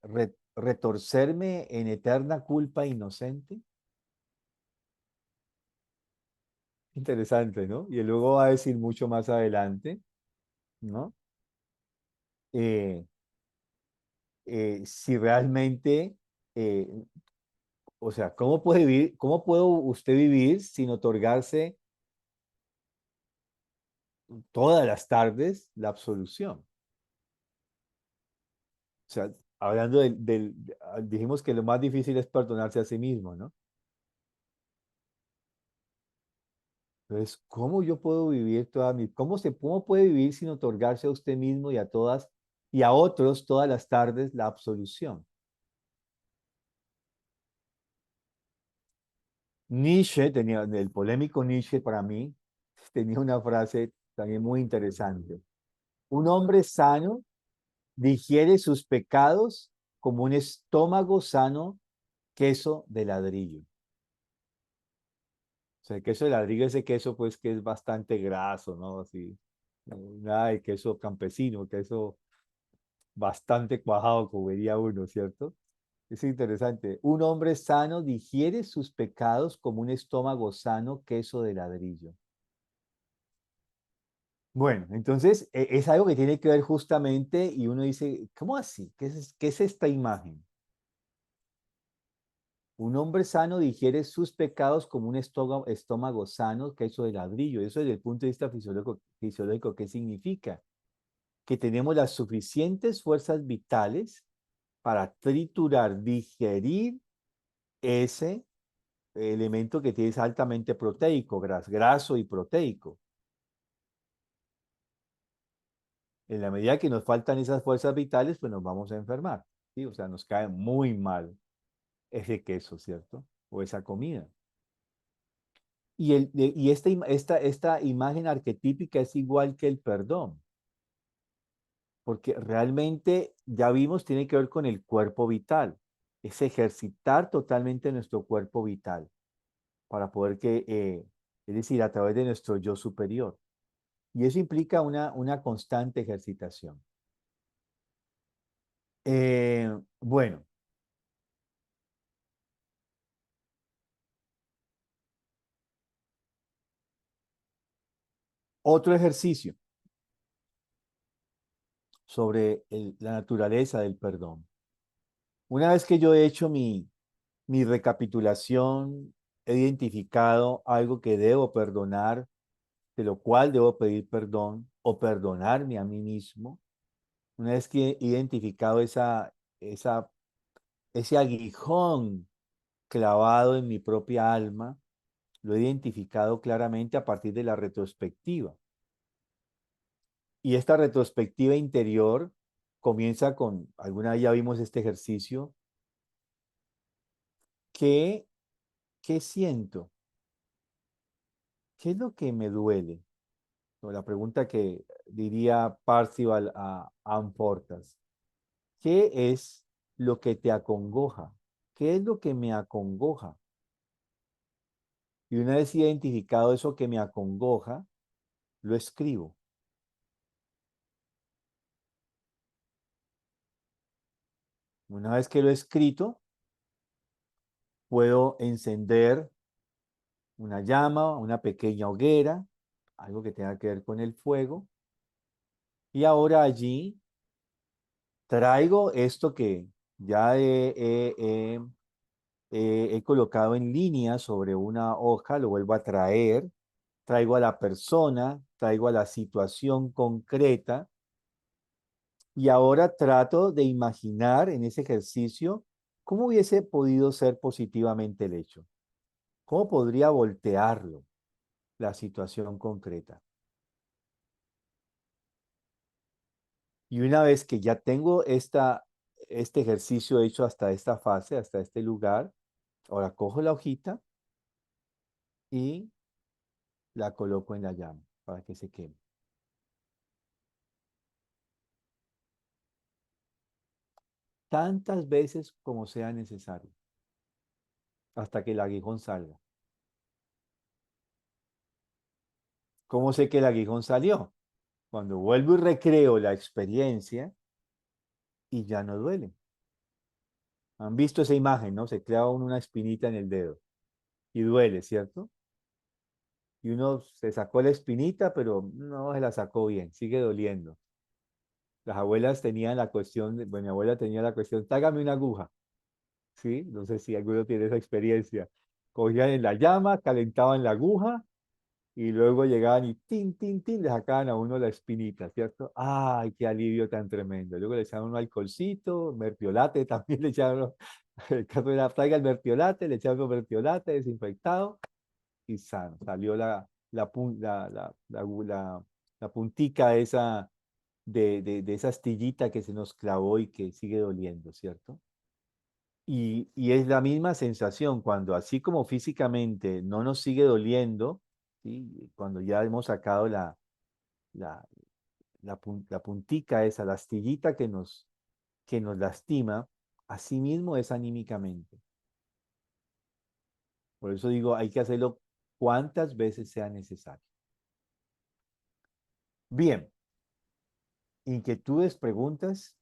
retorcerme en eterna culpa inocente. Interesante, ¿no? Y luego va a decir mucho más adelante, ¿no? Eh, si realmente eh, o sea, ¿cómo puede vivir, cómo puede usted vivir sin otorgarse todas las tardes la absolución? O sea, hablando dijimos que lo más difícil es perdonarse a sí mismo, ¿no? Entonces, ¿cómo yo puedo vivir cómo puede vivir sin otorgarse a usted mismo y a todas y a otros todas las tardes la absolución? Nietzsche tenía, el polémico Nietzsche para mí, tenía una frase también muy interesante. Un hombre sano digiere sus pecados como un estómago sano queso de ladrillo. O sea, el queso de ladrillo, ese queso pues que es bastante graso, ¿no? Así, nada de queso campesino, queso bastante cuajado, como diría uno, ¿cierto? Es interesante. Un hombre sano digiere sus pecados como un estómago sano queso de ladrillo. Bueno, entonces es algo que tiene que ver justamente y uno dice, ¿cómo así? Qué es esta imagen? Un hombre sano digiere sus pecados como un estómago sano queso de ladrillo. Eso desde el punto de vista fisiológico, ¿qué significa? Que tenemos las suficientes fuerzas vitales para triturar, digerir ese elemento que es altamente proteico, graso y proteico. En la medida que nos faltan esas fuerzas vitales, pues nos vamos a enfermar, ¿sí? O sea, nos cae muy mal ese queso, ¿cierto? O esa comida. Y esta imagen arquetípica es igual que el perdón, porque realmente, ya vimos, tiene que ver con el cuerpo vital. Es ejercitar totalmente nuestro cuerpo vital para poder es decir, a través de nuestro yo superior. Y eso implica una constante ejercitación. Bueno, otro ejercicio sobre la naturaleza del perdón. Una vez que yo he hecho mi recapitulación, he identificado algo que debo perdonar, de lo cual debo pedir perdón o perdonarme a mí mismo. Una vez que he identificado esa, ese aguijón clavado en mi propia alma, lo he identificado claramente a partir de la retrospectiva. Y esta retrospectiva interior comienza con, alguna vez ya vimos este ejercicio, ¿qué siento? ¿Qué es lo que me duele? O la pregunta que diría Parcival a Ann Portas. ¿Qué es lo que te acongoja? ¿Qué es lo que me acongoja? Y una vez identificado eso que me acongoja, lo escribo. Una vez que lo he escrito, puedo encender una llama, una pequeña hoguera, algo que tenga que ver con el fuego. Y ahora allí traigo esto que ya he colocado en línea sobre una hoja, lo vuelvo a traer, traigo a la persona, traigo a la situación concreta y ahora trato de imaginar en ese ejercicio cómo hubiese podido ser positivamente el hecho, cómo podría voltearlo la situación concreta. Y una vez que ya tengo este ejercicio hecho hasta esta fase, hasta este lugar, ahora cojo la hojita y la coloco en la llama para que se queme. Tantas veces como sea necesario, hasta que el aguijón salga. ¿Cómo sé que el aguijón salió? Cuando vuelvo y recreo la experiencia y ya no duele. Han visto esa imagen, ¿no? Se clava una espinita en el dedo y duele, ¿cierto? Y uno se sacó la espinita, pero no se la sacó bien, sigue doliendo. Las abuelas tenían la cuestión, bueno, mi abuela tenía la cuestión, trágame una aguja. ¿sí? No sé si alguno tiene esa experiencia. Cogían en la llama, calentaban la aguja y luego llegaban y tin, tin, tin, le sacaban a uno la espinita, ¿cierto? ¡Ay, qué alivio tan tremendo! Luego le echaban un alcoholcito, mertiolate, también le echaban, el caso era, traiga el mertiolate, le echaban un mertiolate desinfectado y sano. Salió la puntica esa de esa astillita que se nos clavó y que sigue doliendo, ¿cierto? Y es la misma sensación cuando así como físicamente no nos sigue doliendo, ¿sí? Cuando ya hemos sacado la, la puntica esa, la astillita que nos lastima, así mismo es anímicamente. Por eso digo, hay que hacerlo cuantas veces sea necesario. Bien, inquietudes, preguntas.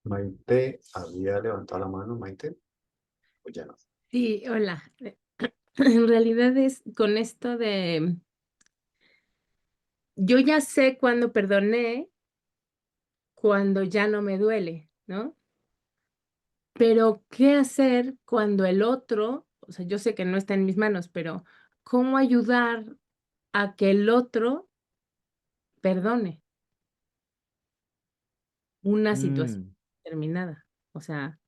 Maite había levantado la mano, Maite, pues ya no. Sí, hola. En realidad es con esto de, yo ya sé cuándo perdoné, cuando ya no me duele, ¿no? Pero, ¿qué hacer cuando el otro, o sea, yo sé que no está en mis manos, pero cómo ayudar a que el otro perdone una situación Mm, determinada? O sea,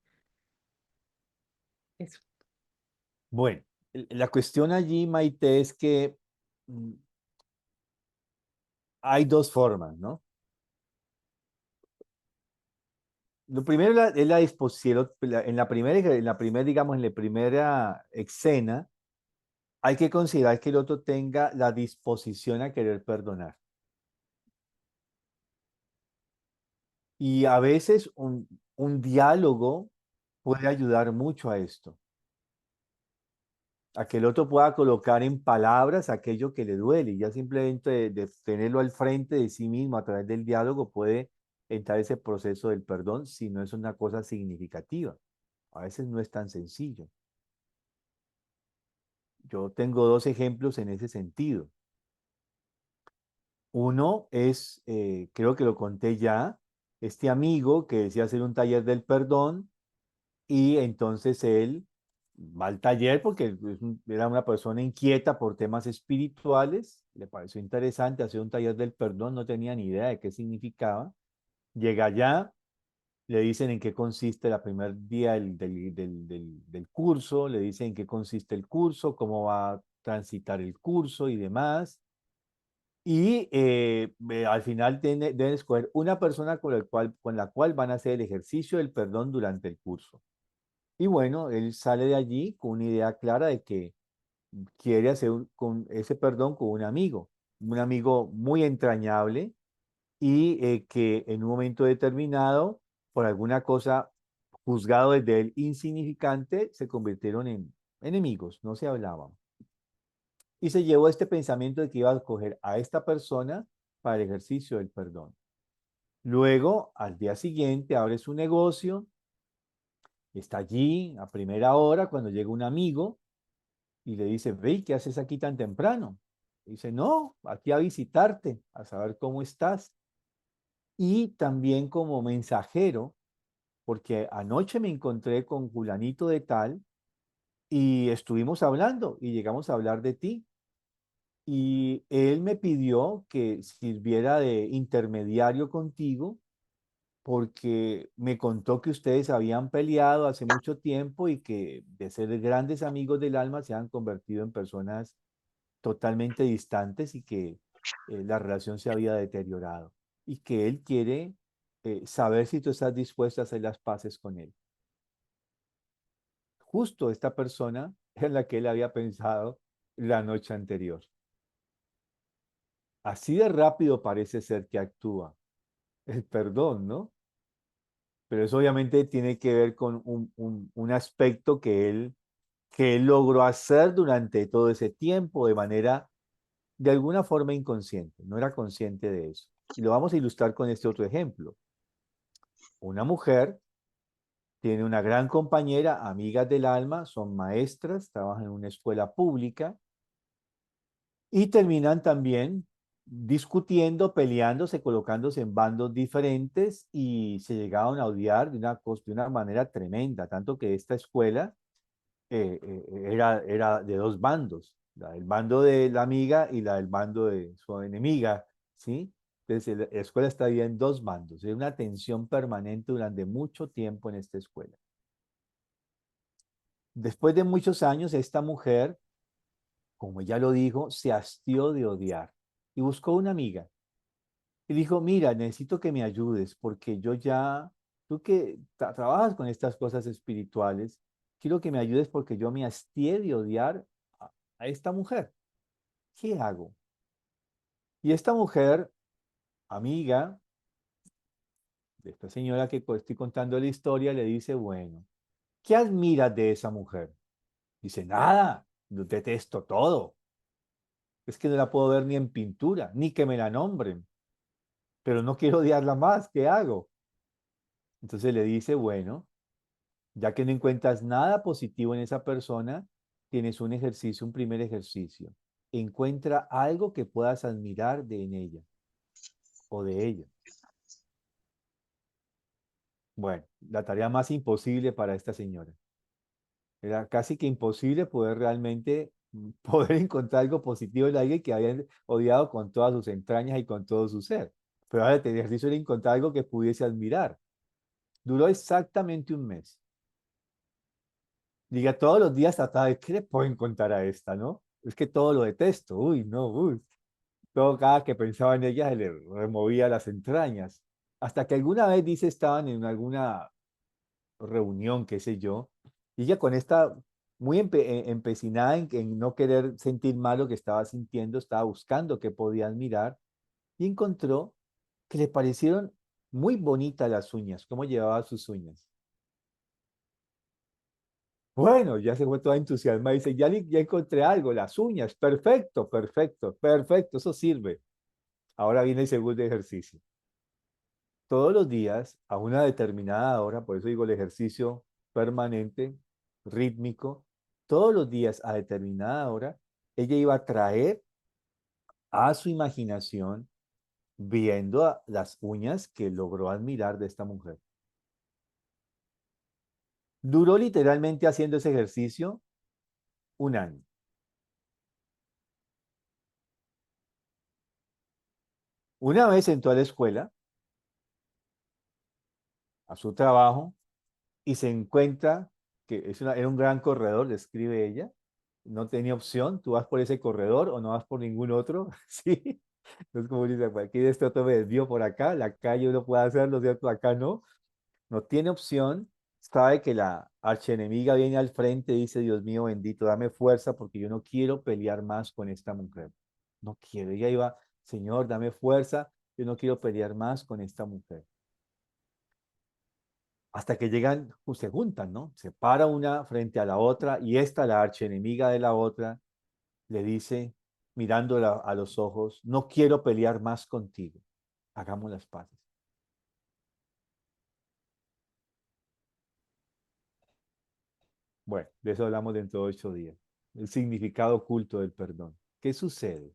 eso. bueno, la cuestión allí, Maite, es que mm, hay dos formas, ¿no? Lo primero es la disposición, digamos, en la primera escena, hay que considerar que el otro tenga la disposición a querer perdonar. Y a veces un diálogo puede ayudar mucho a esto, a que el otro pueda colocar en palabras aquello que le duele. Y ya simplemente de tenerlo al frente de sí mismo a través del diálogo puede entrar ese proceso del perdón si no es una cosa significativa. A veces no es tan sencillo. Yo tengo dos ejemplos en ese sentido. Uno es, creo que lo conté ya, este amigo que decía hacer un taller del perdón y entonces él va al taller porque era una persona inquieta por temas espirituales, le pareció interesante hacer un taller del perdón, no tenía ni idea de qué significaba. Llega allá, le dicen en qué consiste el primer día del curso, le dicen en qué consiste el curso, cómo va a transitar el curso y demás. Y al final deben escoger una persona con la cual van a hacer el ejercicio del perdón durante el curso. Y bueno, él sale de allí con una idea clara de que quiere hacer con ese perdón con un amigo muy entrañable y que en un momento determinado, por alguna cosa juzgado desde el insignificante, se convirtieron en enemigos, no se hablaban. Y se llevó este pensamiento de que iba a escoger a esta persona para el ejercicio del perdón. Luego, al día siguiente, abre su negocio, está allí a primera hora cuando llega un amigo y le dice, ve, ¿qué haces aquí tan temprano? Dice, no, aquí a visitarte, a saber cómo estás. Y también como mensajero, porque anoche me encontré con Julanito de tal y estuvimos hablando y llegamos a hablar de ti. Y él me pidió que sirviera de intermediario contigo porque me contó que ustedes habían peleado hace mucho tiempo y que de ser grandes amigos del alma se han convertido en personas totalmente distantes y que la relación se había deteriorado y que él quiere saber si tú estás dispuesto a hacer las paces con él. Justo esta persona en la que él había pensado la noche anterior. Así de rápido parece ser que actúa el perdón, ¿no? Pero eso obviamente tiene que ver con un aspecto que él logró hacer durante todo ese tiempo de manera, de alguna forma inconsciente, no era consciente de eso. Y lo vamos a ilustrar con este otro ejemplo. Una mujer tiene una gran compañera, amigas del alma, son maestras, trabajan en una escuela pública y terminan también discutiendo, peleándose, colocándose en bandos diferentes y se llegaban a odiar de una manera tremenda, tanto que esta escuela era de dos bandos, el bando de la amiga y la del bando de su enemiga, ¿sí? Entonces la escuela estaba en dos bandos, hay una tensión permanente durante mucho tiempo en esta escuela. Después de muchos años, esta mujer, como ya lo dijo, se hastió de odiar y buscó una amiga. Y dijo, mira, necesito que me ayudes porque yo ya, tú que trabajas con estas cosas espirituales, quiero que me ayudes porque yo me hastié de odiar a esta mujer. ¿Qué hago? Y esta mujer, amiga de esta señora que estoy contando la historia, le dice, bueno, ¿qué admiras de esa mujer? Dice, nada, yo detesto todo. Es que no la puedo ver ni en pintura, ni que me la nombren, pero no quiero odiarla más, ¿qué hago? Entonces le dice, bueno, ya que no encuentras nada positivo en esa persona, tienes un ejercicio, un primer ejercicio. Encuentra algo que puedas admirar en ella o de ella. Bueno, la tarea más imposible para esta señora. Era casi que imposible poder realmente poder encontrar algo positivo en alguien que había odiado con todas sus entrañas y con todo su ser. Pero ahora el ejercicio era encontrar algo que pudiese admirar. Duró exactamente un mes. Diga, todos los días trataba de, ¿qué le puedo encontrar a esta, no? Es que todo lo detesto, uy, no, uy. Todo cada que pensaba en ella se le removía las entrañas. Hasta que alguna vez, dice, estaban en alguna reunión, qué sé yo, y ella con esta, muy empecinada en no querer sentir mal lo que estaba sintiendo, estaba buscando qué podía admirar, y encontró que le parecieron muy bonitas las uñas, cómo llevaba sus uñas. Bueno, ya se fue toda entusiasmada. Dice, ya encontré algo, las uñas. Perfecto, perfecto, perfecto, eso sirve. Ahora viene el segundo ejercicio. Todos los días, a una determinada hora, por eso digo el ejercicio permanente, rítmico, todos los días a determinada hora, ella iba a traer a su imaginación viendo las uñas que logró admirar de esta mujer. Duró literalmente haciendo ese ejercicio un año. Una vez entró a la escuela, a su trabajo, y se encuentra que era un gran corredor, le escribe ella, no tenía opción, tú vas por ese corredor o no vas por ningún otro, ¿sí? No es como dice, pues, aquí de este otro me desvío por acá, la calle uno puede hacerlo, ¿cierto? Acá no, no tiene opción, sabe que la archienemiga viene al frente y dice, Dios mío bendito, dame fuerza porque yo no quiero pelear más con esta mujer, no quiero, ella iba, Señor, dame fuerza, yo no quiero pelear más con esta mujer. Hasta que llegan, pues, se juntan, ¿no? Se para una frente a la otra y esta, la archienemiga de la otra, le dice, mirándola a los ojos, no quiero pelear más contigo, hagamos las paces. Bueno, de eso hablamos dentro de 8 días. El significado oculto del perdón. ¿Qué sucede?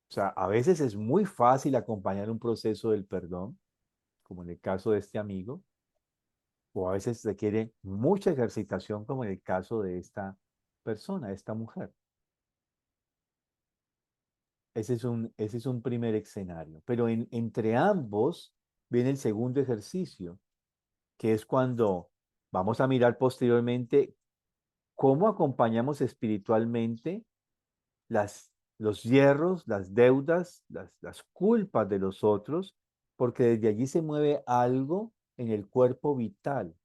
O sea, a veces es muy fácil acompañar un proceso del perdón, como en el caso de este amigo, o a veces requiere mucha ejercitación, como en el caso de esta persona, de esta mujer. Ese es un primer escenario. Pero entre ambos viene el segundo ejercicio, que es cuando vamos a mirar posteriormente cómo acompañamos espiritualmente los hierros, las deudas, las culpas de los otros, porque desde allí se mueve algo en el cuerpo vital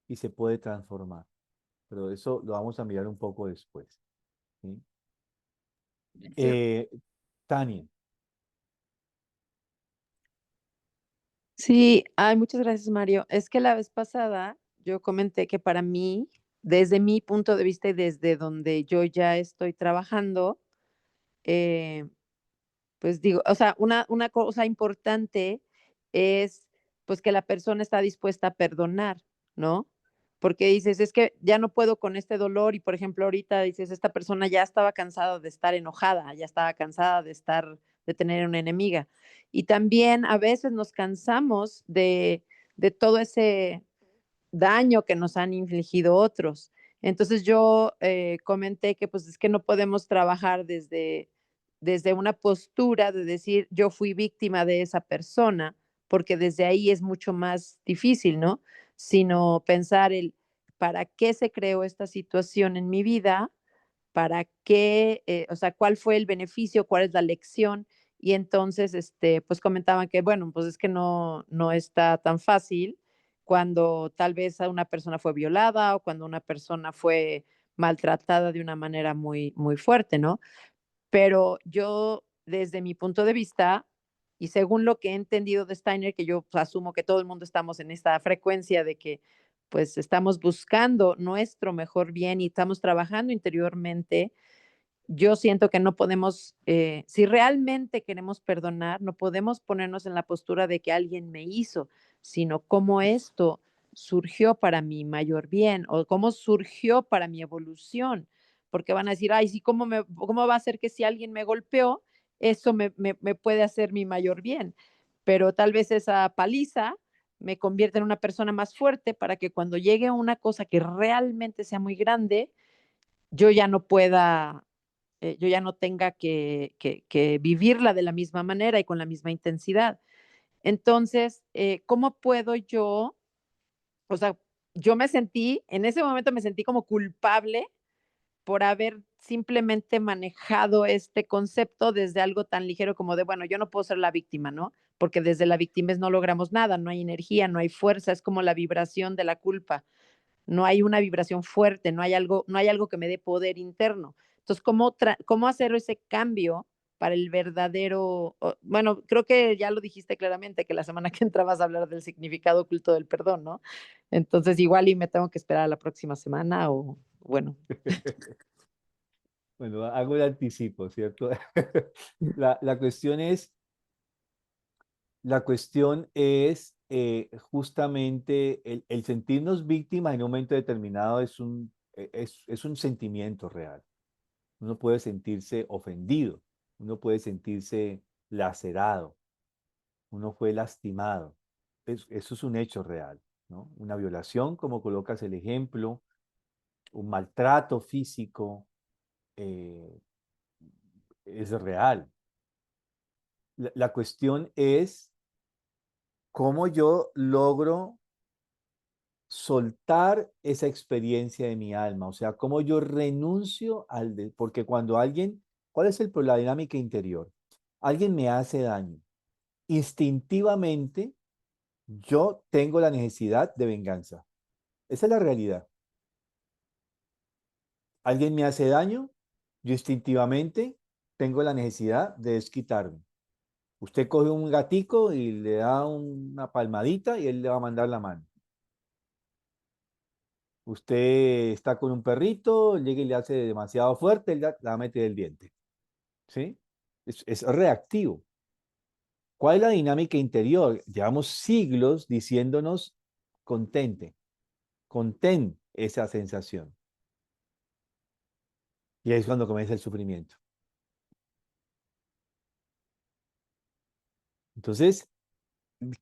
y se puede transformar. Pero eso lo vamos a mirar un poco después. ¿Sí? Tania. Sí, ay, muchas gracias, Mario. Es que la vez pasada yo comenté que para mí, desde mi punto de vista y desde donde yo ya estoy trabajando, eh, pues digo, o sea, una cosa importante es pues que la persona está dispuesta a perdonar, ¿no? Porque dices, es que ya no puedo con este dolor y por ejemplo ahorita dices, esta persona ya estaba cansada de estar enojada, ya estaba cansada de estar de tener una enemiga. Y también a veces nos cansamos de todo ese daño que nos han infligido otros. Entonces yo comenté que pues es que no podemos trabajar desde una postura de decir yo fui víctima de esa persona, porque desde ahí es mucho más difícil, ¿no? Sino pensar el para qué se creó esta situación en mi vida, para qué, o sea, cuál fue el beneficio, cuál es la lección. Y entonces, pues comentaban que, bueno, pues es que no está tan fácil cuando tal vez a una persona fue violada o cuando una persona fue maltratada de una manera muy, muy fuerte, ¿no? Pero yo, desde mi punto de vista, y según lo que he entendido de Steiner, que yo pues, asumo que todo el mundo estamos en esta frecuencia de que pues estamos buscando nuestro mejor bien y estamos trabajando interiormente, yo siento que no podemos, si realmente queremos perdonar, no podemos ponernos en la postura de que alguien me hizo, sino cómo esto surgió para mi mayor bien o cómo surgió para mi evolución, porque van a decir, ay, sí, ¿cómo va a ser que si alguien me golpeó, eso me puede hacer mi mayor bien? Pero tal vez esa paliza me convierte en una persona más fuerte para que cuando llegue una cosa que realmente sea muy grande, yo ya no pueda yo ya no tenga que vivirla de la misma manera y con la misma intensidad. Entonces, ¿cómo puedo yo? O sea, yo me sentí, en ese momento me sentí como culpable por haber simplemente manejado este concepto desde algo tan ligero como de, bueno, yo no puedo ser la víctima, ¿no? Porque desde la víctima no logramos nada, no hay energía, no hay fuerza, es como la vibración de la culpa, no hay una vibración fuerte, no hay algo que me dé poder interno. Entonces, ¿cómo hacer ese cambio para el verdadero? Bueno, creo que ya lo dijiste claramente, que la semana que entra vas a hablar del significado oculto del perdón, ¿no? Entonces, igual y me tengo que esperar a la próxima semana o, bueno. Bueno, hago el anticipo, ¿cierto? La cuestión es, justamente el sentirnos víctimas en un momento determinado es un sentimiento real. Uno puede sentirse ofendido, uno puede sentirse lacerado, uno fue lastimado. Eso es un hecho real, ¿no? Una violación, como colocas el ejemplo, un maltrato físico, eh, es real. La cuestión es cómo yo logro soltar esa experiencia de mi alma, o sea, cómo yo renuncio porque cuando ¿cuál es la dinámica interior? Alguien me hace daño. Instintivamente, yo tengo la necesidad de venganza. Esa es la realidad. Alguien me hace daño, yo instintivamente tengo la necesidad de desquitarme. Usted coge un gatico y le da una palmadita y él le va a mandar la mano. Usted está con un perrito, llega y le hace demasiado fuerte, él la va a meter el diente. ¿Sí? Es reactivo. ¿Cuál es la dinámica interior? Llevamos siglos diciéndonos contente, contén esa sensación. Y ahí es cuando comienza el sufrimiento. Entonces,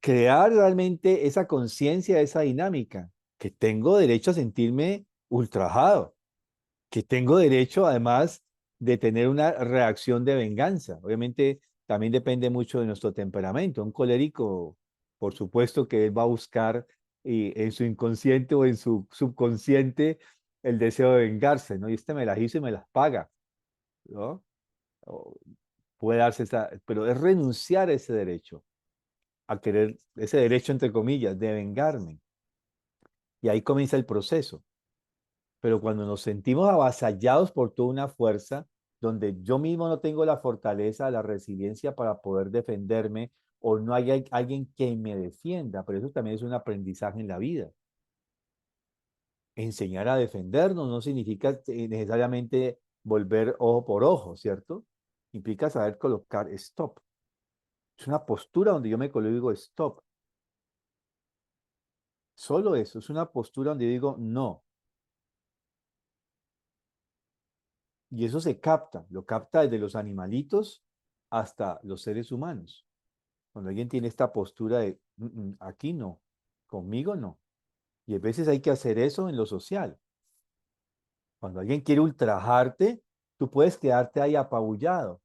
crear realmente esa conciencia, esa dinámica, que tengo derecho a sentirme ultrajado, que tengo derecho además de tener una reacción de venganza. Obviamente también depende mucho de nuestro temperamento. Un colérico, por supuesto que él va a buscar en su inconsciente o en su subconsciente el deseo de vengarse, ¿no? Y me las hizo y me las paga, ¿no? O puede darse pero es renunciar a ese derecho, a querer ese derecho entre comillas de vengarme. Y ahí comienza el proceso. Pero cuando nos sentimos avasallados por toda una fuerza, donde yo mismo no tengo la fortaleza, la resiliencia para poder defenderme, o no hay alguien que me defienda, pero eso también es un aprendizaje en la vida. Enseñar a defendernos no significa necesariamente volver ojo por ojo, ¿cierto? Implica saber colocar stop. Es una postura donde yo me coloco y digo stop. Solo eso, es una postura donde digo no. Y eso se capta, lo capta desde los animalitos hasta los seres humanos. Cuando alguien tiene esta postura de, aquí no, conmigo no. Y a veces hay que hacer eso en lo social. Cuando alguien quiere ultrajarte, tú puedes quedarte ahí apabullado,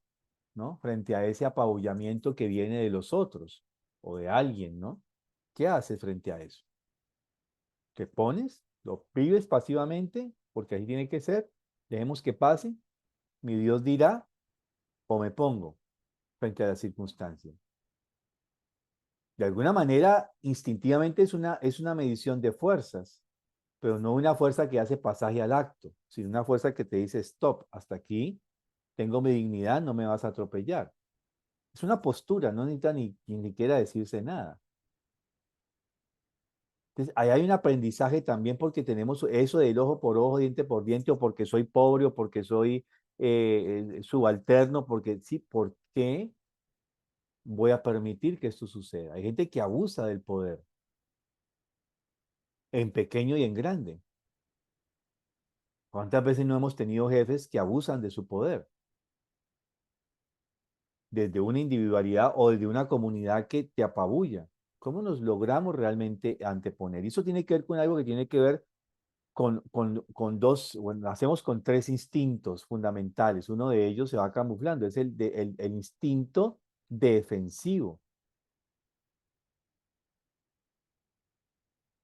¿no? Frente a ese apabullamiento que viene de los otros o de alguien, ¿no? ¿Qué haces frente a eso? ¿Te pones? ¿Lo vives pasivamente? Porque así tiene que ser. Dejemos que pase. Mi Dios dirá o me pongo frente a las circunstancias. De alguna manera, instintivamente es una medición de fuerzas, pero no una fuerza que hace pasaje al acto, sino una fuerza que te dice, stop, hasta aquí, tengo mi dignidad, no me vas a atropellar. Es una postura, no necesita ni siquiera decirse nada. Entonces, ahí hay un aprendizaje también porque tenemos eso del ojo por ojo, diente por diente, o porque soy pobre, o porque soy subalterno, porque sí, ¿por qué voy a permitir que esto suceda? Hay gente que abusa del poder, en pequeño y en grande. ¿Cuántas veces no hemos tenido jefes que abusan de su poder? Desde una individualidad o desde una comunidad que te apabulla. ¿Cómo nos logramos realmente anteponer? Y eso tiene que ver con algo que tiene que ver con dos, bueno, hacemos con tres instintos fundamentales. Uno de ellos se va camuflando, es el instinto defensivo.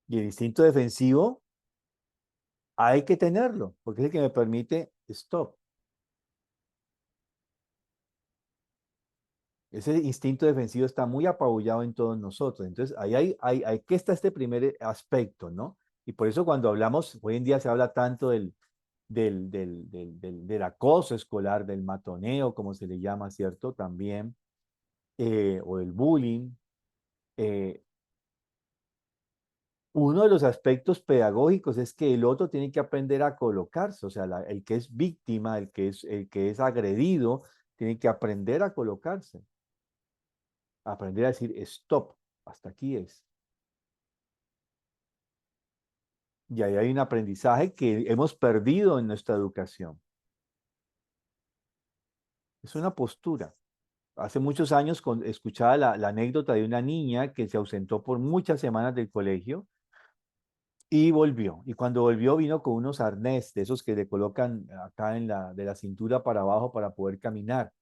Y el instinto defensivo hay que tenerlo, porque es el que me permite stop. Ese instinto defensivo está muy apabullado en todos nosotros. Entonces, ahí que está este primer aspecto, ¿no? Y por eso cuando hablamos, hoy en día se habla tanto del acoso escolar, del matoneo, como se le llama, ¿cierto? También, o del bullying. eh, Uno de los aspectos pedagógicos es que el otro tiene que aprender a colocarse, o sea, el que es víctima, el que es agredido, tiene que aprender a colocarse, aprender a decir stop, hasta aquí es. Y ahí hay un aprendizaje que hemos perdido en nuestra educación. Es una postura. Hace muchos años escuchaba la anécdota de una niña que se ausentó por muchas semanas del colegio y volvió. Y cuando volvió vino con unos arnés de esos que le colocan acá de la cintura para abajo para poder caminar.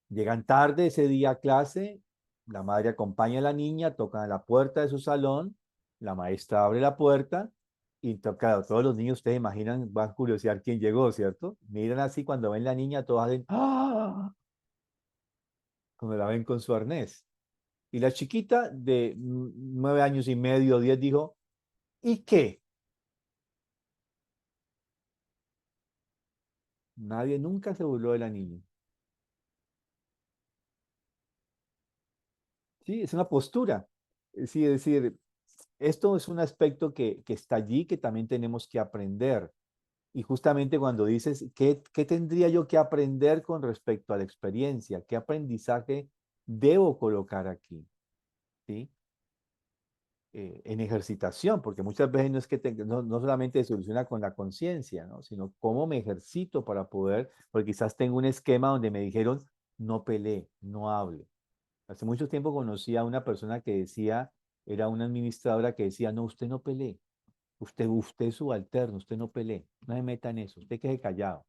Llegan tarde ese día a clase, la madre acompaña a la niña, tocan a la puerta de su salón, la maestra abre la puerta y claro, todos los niños, ustedes imaginan, van a curiosear quién llegó, ¿cierto? Miran así cuando ven la niña, todos hacen ¡ah! Cuando la ven con su arnés. Y la chiquita de 9 años y medio, 10, dijo, ¿y qué? Nadie nunca se burló de la niña. Sí, es una postura. Sí, es decir, esto es un aspecto que está allí, que también tenemos que aprender. Y justamente cuando dices, ¿qué tendría yo que aprender con respecto a la experiencia? ¿Qué aprendizaje debo colocar aquí? ¿Sí? En ejercitación, porque muchas veces no es que no solamente se soluciona con la conciencia, ¿no? Sino cómo me ejercito para poder, porque quizás tengo un esquema donde me dijeron, no pelee, no hable. Hace mucho tiempo conocí a una persona que decía, era una administradora que decía, no, usted no pelee, usted es subalterno, usted no pelee, no se meta en eso, usted quede callado.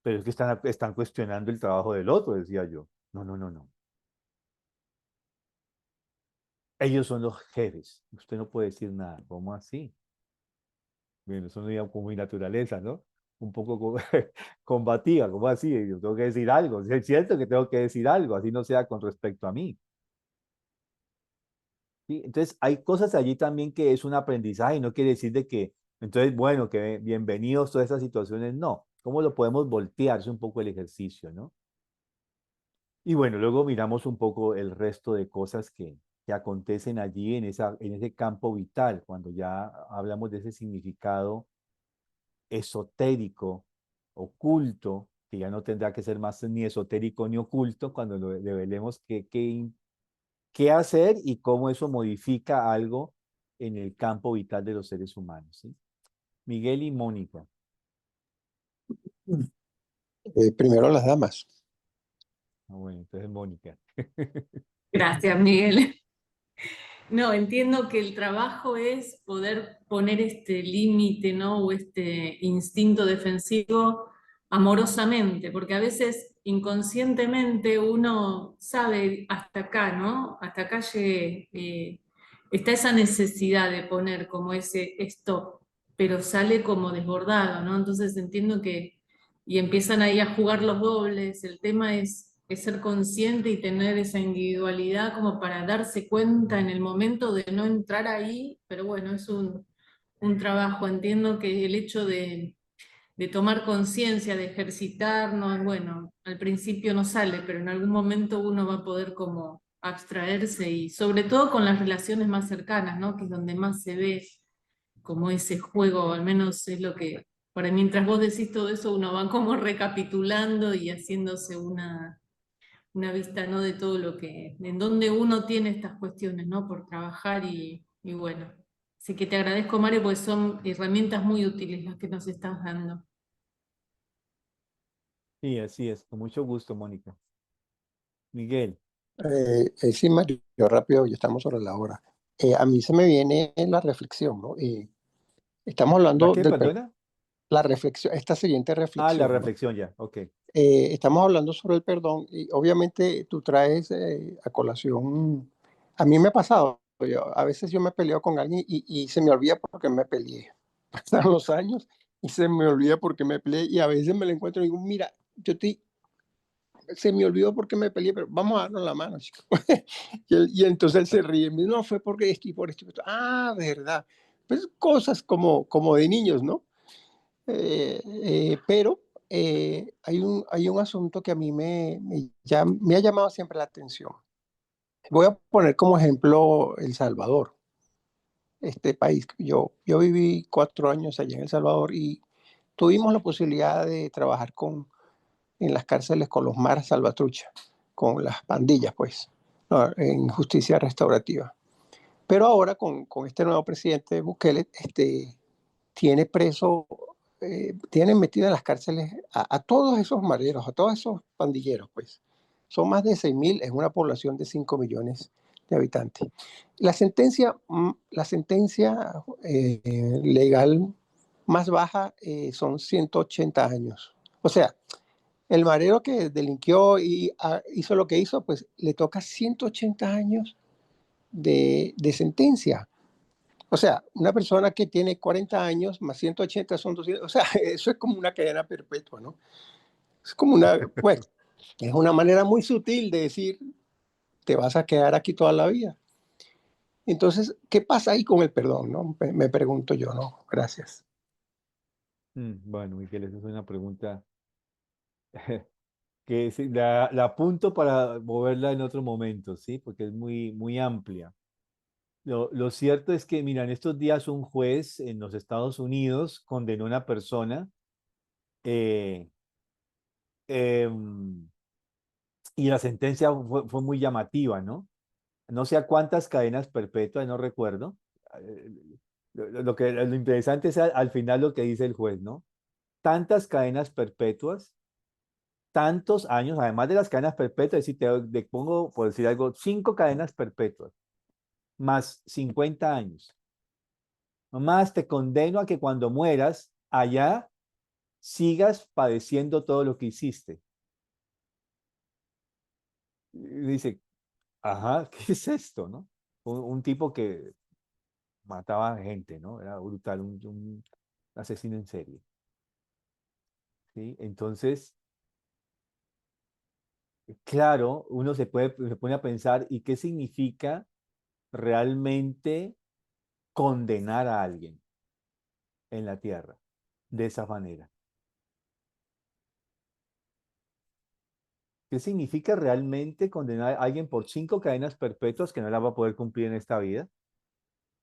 Pero es que están cuestionando el trabajo del otro, decía yo. No, no, no, no. Ellos son los jefes, usted no puede decir nada. ¿Cómo así? Bueno, eso no digamos como mi naturaleza, ¿no? Un poco combativa, ¿cómo así? Yo tengo que decir algo, es cierto que tengo que decir algo, así no sea con respecto a mí. ¿Sí? Entonces, hay cosas allí también que es un aprendizaje y no quiere decir de que, entonces, bueno, que bienvenidos todas estas situaciones, no. ¿Cómo lo podemos voltear? Es un poco el ejercicio, ¿no? Y bueno, luego miramos un poco el resto de cosas que acontecen allí en ese campo vital, cuando ya hablamos de ese significado esotérico, oculto, que ya no tendrá que ser más ni esotérico ni oculto, cuando lo revelemos qué hacer y cómo eso modifica algo en el campo vital de los seres humanos. ¿Sí? Miguel y Mónica. Primero las damas. Ah, bueno, entonces Mónica. Gracias, Miguel. No, entiendo que el trabajo es poder poner este límite, ¿no? O este instinto defensivo amorosamente, porque a veces inconscientemente uno sabe hasta acá, ¿no? Hasta acá llegué. Está esa necesidad de poner como ese stop, pero sale como desbordado, ¿no? Entonces entiendo que, y empiezan ahí a jugar los dobles. El tema es ser consciente y tener esa individualidad como para darse cuenta en el momento de no entrar ahí, pero bueno, es un trabajo. Entiendo que el hecho de tomar conciencia, de ejercitarnos, bueno, al principio no sale, pero en algún momento uno va a poder como abstraerse y sobre todo con las relaciones más cercanas, ¿no? Que es donde más se ve como ese juego, al menos es lo que, para mientras vos decís todo eso, uno va como recapitulando y haciéndose una vista, ¿no? De todo lo que, en donde uno tiene estas cuestiones, ¿no? Por trabajar y bueno. Así que te agradezco, Mario, porque son herramientas muy útiles las que nos estás dando. Sí, así es, con mucho gusto, Mónica. Miguel, Sí, Mario, rápido, ya estamos sobre la hora. A mí se me viene la reflexión, ¿no? Estamos ¿la hablando qué, del perdona? la reflexión, esta siguiente Ah, la reflexión, ¿no? reflexión ya, ok. Estamos hablando sobre el perdón y obviamente tú traes a colación, a mí me ha pasado, a veces yo me peleo con alguien y se me olvida porque me peleé. Pasan los años y se me olvida porque me peleé y a veces me lo encuentro y digo, mira, se me olvidó porque me peleé, pero vamos a darnos la mano, chico. Y entonces él se ríe, me dice, no, fue porque esto y por esto. Ah, verdad. Pues cosas como de niños, ¿no? Pero hay un asunto que a mí me ha llamado siempre la atención. Voy a poner como ejemplo El Salvador, este país. Yo viví 4 años allá en El Salvador y tuvimos la posibilidad de trabajar en las cárceles con los maras salvatrucha, con las pandillas, pues, ¿no? En justicia restaurativa. Pero ahora con este nuevo presidente Bukele, tiene preso, tiene metido en las cárceles a todos esos mareros, a todos esos pandilleros, pues. Son más de 6.000 en una población de 5 millones de habitantes. La sentencia legal más baja son 180 años. O sea, el marero que delinquió y hizo lo que hizo, pues le toca 180 años de sentencia. O sea, una persona que tiene 40 años más 180 son 200. O sea, eso es como una cadena perpetua, ¿no? Es como bueno, es una manera muy sutil de decir, te vas a quedar aquí toda la vida. Entonces, ¿qué pasa ahí con el perdón, no? Me pregunto yo, ¿no? Gracias. Bueno, Miguel, esa es una pregunta que sí, la apunto para moverla en otro momento, ¿sí? Porque es muy, muy amplia. Lo cierto es que, mira, en estos días un juez en los Estados Unidos condenó a una persona eh, em, y la sentencia fue muy llamativa, ¿no? No sé a cuántas cadenas perpetuas, no recuerdo. Eh, lo interesante es al final lo que dice el juez, ¿no? Tantas cadenas perpetuas, tantos años, además de las cadenas perpetuas, si te pongo, por decir algo, 5 cadenas perpetuas, más 50 años. Más te condeno a que cuando mueras allá sigas padeciendo todo lo que hiciste. Y dice, ajá, ¿qué es esto, no? Un tipo que mataba gente, ¿no? Era brutal, un asesino en serie, ¿sí? Entonces, claro, uno se pone a pensar, ¿y qué significa realmente condenar a alguien en la tierra de esa manera? ¿Qué significa realmente condenar a alguien por 5 cadenas perpetuas que no las va a poder cumplir en esta vida?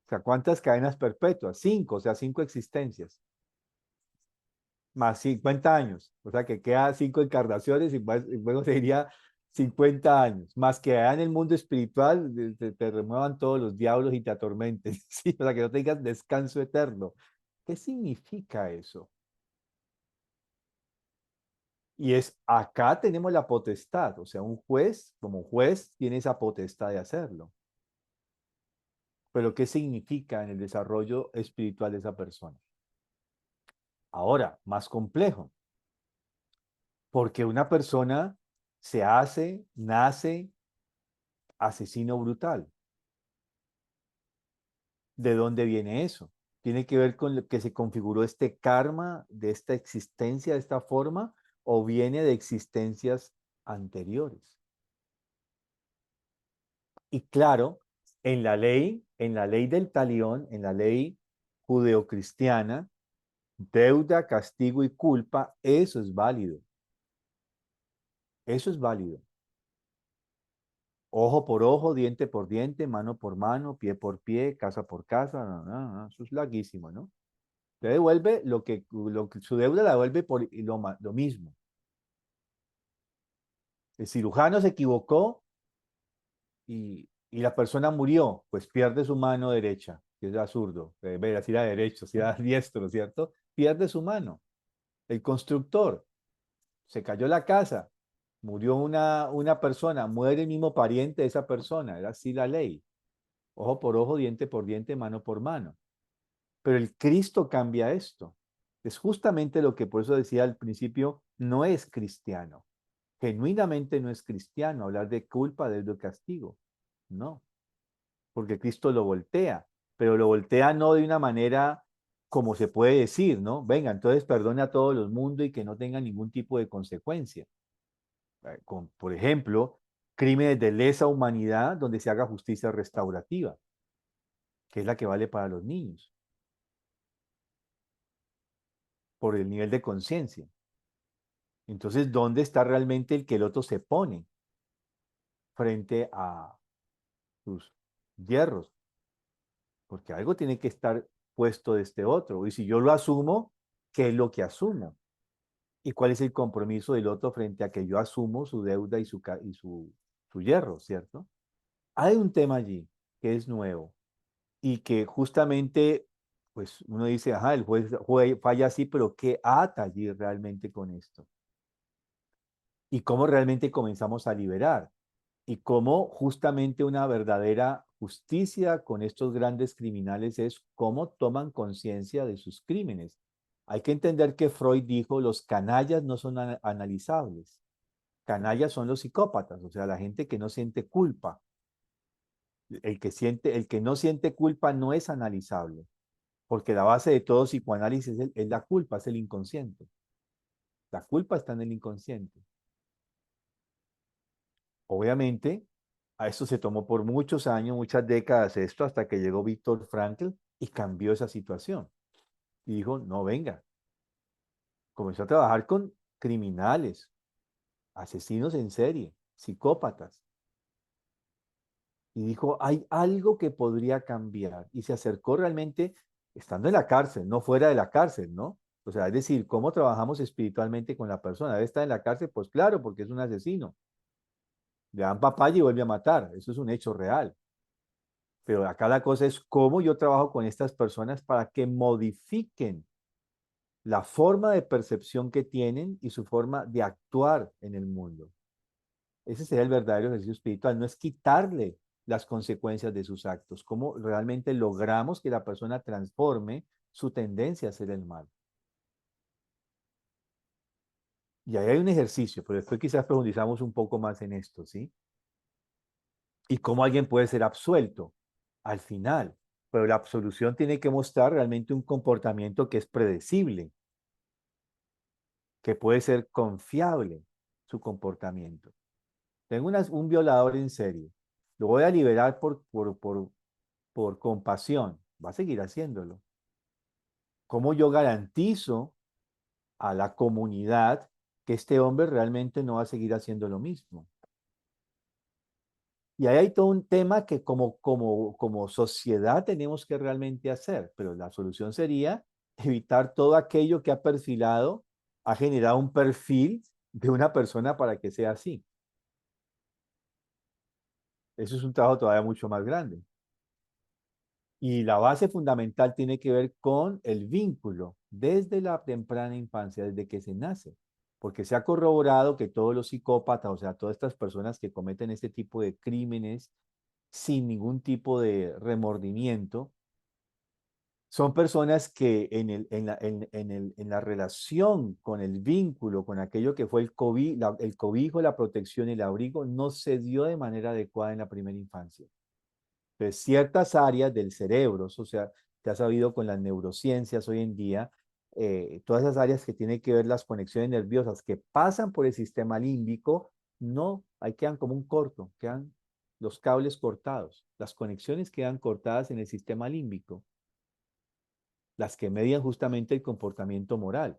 O sea, ¿cuántas cadenas perpetuas? 5, o sea, 5 existencias. Más 50 años. O sea, que queda 5 encarnaciones y luego sería 50 años. Más que allá en el mundo espiritual te remuevan todos los diablos y te atormenten. ¿Sí? O sea, que no tengas descanso eterno. ¿Qué significa eso? Y es, acá tenemos la potestad, o sea, un juez, como juez, tiene esa potestad de hacerlo. Pero ¿qué significa en el desarrollo espiritual de esa persona? Ahora, más complejo, porque una persona se hace, nace asesino brutal. ¿De dónde viene eso? ¿Tiene que ver con lo que se configuró este karma de esta existencia de esta forma o viene de existencias anteriores? Y claro, en la ley del talión, en la ley judeocristiana, deuda, castigo y culpa, eso es válido. Eso es válido. Ojo por ojo, diente por diente, mano por mano, pie por pie, casa por casa, eso es larguísimo, ¿no? Le devuelve su deuda la devuelve por lo mismo. El cirujano se equivocó y la persona murió, pues pierde su mano derecha, que es zurdo, si era derecho, si era diestro, ¿cierto? Pierde su mano. El constructor, se cayó la casa, murió una persona, muere el mismo pariente de esa persona, era así la ley. Ojo por ojo, diente por diente, mano por mano. Pero el Cristo cambia esto. Es justamente lo que por eso decía al principio, no es cristiano. Genuinamente no es cristiano hablar de culpa, de castigo. No, porque Cristo lo voltea, pero lo voltea no de una manera como se puede decir, ¿no? Venga, entonces perdone a todos los mundos y que no tenga ningún tipo de consecuencia. Por ejemplo, crímenes de lesa humanidad donde se haga justicia restaurativa, que es la que vale para los niños, por el nivel de conciencia. Entonces, ¿dónde está realmente el que el otro se pone frente a sus hierros? Porque algo tiene que estar puesto de este otro. Y si yo lo asumo, ¿qué es lo que asumo? ¿Y cuál es el compromiso del otro frente a que yo asumo su deuda y su hierro, ¿cierto? Hay un tema allí que es nuevo y que justamente, pues uno dice, ajá, el juez falla así, pero ¿qué ata allí realmente con esto? Y cómo realmente comenzamos a liberar y cómo justamente una verdadera justicia con estos grandes criminales es cómo toman conciencia de sus crímenes. Hay que entender que Freud dijo, los canallas no son analizables. Canallas son los psicópatas, o sea, la gente que no siente culpa. El que no siente culpa no es analizable, porque la base de todo psicoanálisis es la culpa, es el inconsciente. La culpa está en el inconsciente. Obviamente, a esto se tomó por muchos años, muchas décadas esto, hasta que llegó Víctor Frankl y cambió esa situación. Y dijo, no, venga, comenzó a trabajar con criminales, asesinos en serie, psicópatas. Y dijo, hay algo que podría cambiar. Y se acercó realmente estando en la cárcel, no fuera de la cárcel, ¿no? O sea, es decir, ¿cómo trabajamos espiritualmente con la persona? ¿Debe estar en la cárcel? Pues claro, porque es un asesino. Le dan papaya y vuelve a matar. Eso es un hecho real. Pero acá la cosa es cómo yo trabajo con estas personas para que modifiquen la forma de percepción que tienen y su forma de actuar en el mundo. Ese sería el verdadero ejercicio espiritual, no es quitarle las consecuencias de sus actos, cómo realmente logramos que la persona transforme su tendencia a hacer el mal. Y ahí hay un ejercicio, pero después quizás profundizamos un poco más en esto, ¿sí? Y cómo alguien puede ser absuelto al final, pero la absolución tiene que mostrar realmente un comportamiento que es predecible, que puede ser confiable su comportamiento. Tengo un violador en serie, lo voy a liberar por compasión, va a seguir haciéndolo. ¿Cómo yo garantizo a la comunidad que este hombre realmente no va a seguir haciendo lo mismo? Y ahí hay todo un tema que como sociedad tenemos que realmente hacer, pero la solución sería evitar todo aquello que ha perfilado, ha generado un perfil de una persona para que sea así. Eso es un trabajo todavía mucho más grande. Y la base fundamental tiene que ver con el vínculo desde la temprana infancia, desde que se nace. porque se ha corroborado que todos los psicópatas, o sea, todas estas personas que cometen este tipo de crímenes sin ningún tipo de remordimiento, son personas que en la relación con el vínculo, con aquello que fue el cobijo, la protección y el abrigo, no se dio de manera adecuada en la primera infancia. Entonces, ciertas áreas del cerebro, o sea, se ha sabido con las neurociencias hoy en día, todas esas áreas que tienen que ver las conexiones nerviosas que pasan por el sistema límbico, no, ahí quedan como un corto, quedan los cables cortados, las conexiones quedan cortadas en el sistema límbico, las que median justamente el comportamiento moral.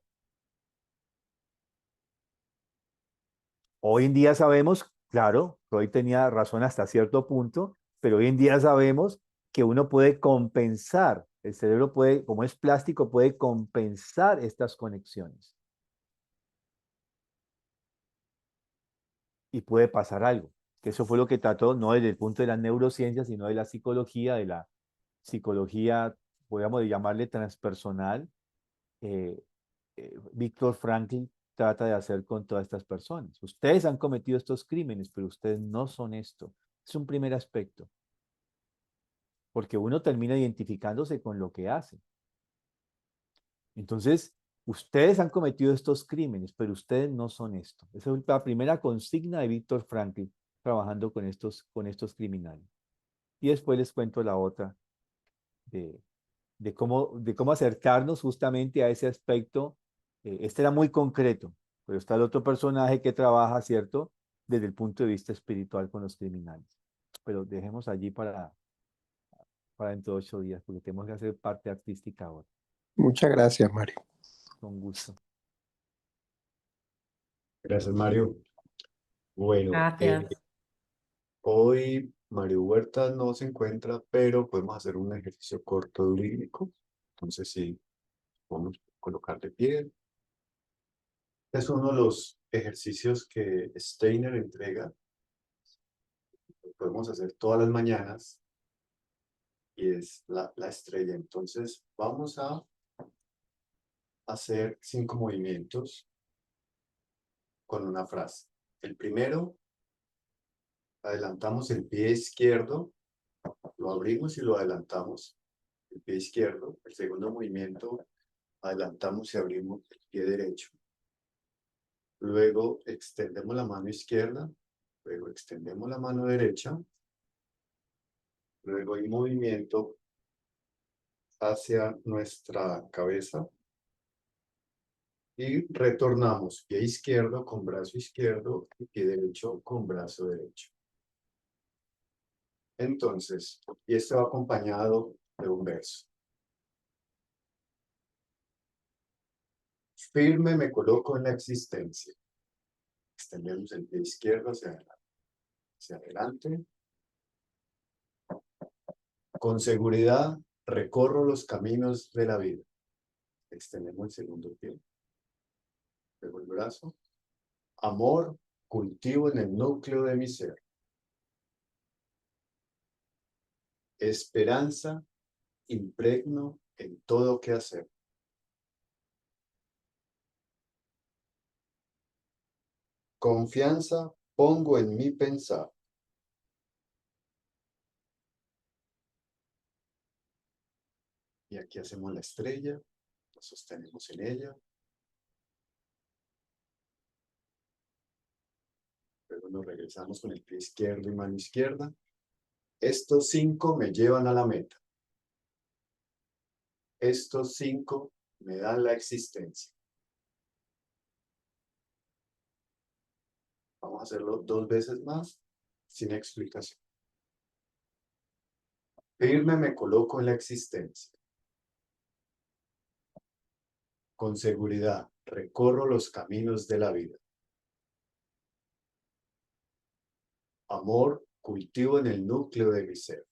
Hoy en día sabemos, claro, Freud tenía razón hasta cierto punto, pero hoy en día sabemos que uno puede compensar, el cerebro puede, como es plástico, puede compensar estas conexiones. Y puede pasar algo. Que eso fue lo que trató, no desde el punto de la neurociencia, sino de la psicología, podríamos llamarle transpersonal, eh, Víctor Frankl trata de hacer con todas estas personas. Ustedes han cometido estos crímenes, pero ustedes no son esto. Es un primer aspecto, porque uno termina identificándose con lo que hace. Entonces, ustedes han cometido estos crímenes, pero ustedes no son esto. Esa es la primera consigna de Víctor Frankl trabajando con estos criminales. Y después les cuento la otra de, de cómo acercarnos justamente a ese aspecto. Este era muy concreto, pero está el otro personaje que trabaja, ¿cierto? Desde el punto de vista espiritual con los criminales. Pero dejemos allí para dentro de 8 días, porque tenemos que hacer parte artística ahora. Muchas gracias, Mario. Con gusto. Gracias, Mario. Bueno, Gracias. hoy Mario Huerta no se encuentra, pero podemos hacer un ejercicio corto jurídico. Entonces, sí, vamos a colocar de pie. Es uno de los ejercicios que Steiner entrega. Lo podemos hacer todas las mañanas y es la estrella. Entonces, vamos a hacer 5 movimientos con una frase. El primero, adelantamos el pie izquierdo, lo abrimos y lo adelantamos, el pie izquierdo. El segundo movimiento, adelantamos y abrimos el pie derecho. Luego extendemos la mano izquierda, luego extendemos la mano derecha. Luego hay movimiento hacia nuestra cabeza y retornamos pie izquierdo con brazo izquierdo y pie derecho con brazo derecho. Entonces, y esto va acompañado de un verso. Firme me coloco en la existencia. Extendemos el pie izquierdo hacia adelante. Con seguridad recorro los caminos de la vida. Extendemos el segundo pie. Luego el brazo. Amor cultivo en el núcleo de mi ser. Esperanza impregno en todo que hacer. Confianza pongo en mi pensar. Y aquí hacemos la estrella, la sostenemos en ella. Luego nos regresamos con el pie izquierdo y mano izquierda. Estos 5 me llevan a la meta. Estos 5 me dan la existencia. Vamos a hacerlo 2 veces más, sin explicación. Firme me coloco en la existencia. Con seguridad recorro los caminos de la vida. Amor cultivo en el núcleo de mi ser.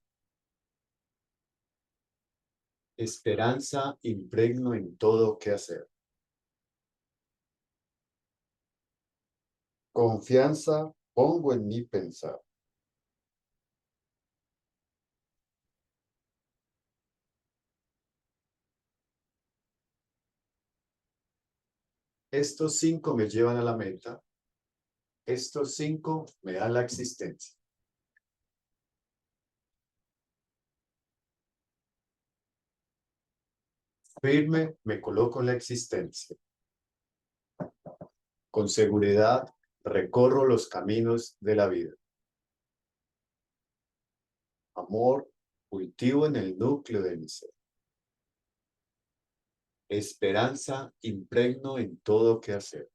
Esperanza impregno en todo que hacer. Confianza pongo en mi pensar. Estos 5 me llevan a la meta. Estos 5 me dan la existencia. Firme me coloco en la existencia. Con seguridad recorro los caminos de la vida. Amor cultivo en el núcleo de mi ser. Esperanza impregno en todo que hacer.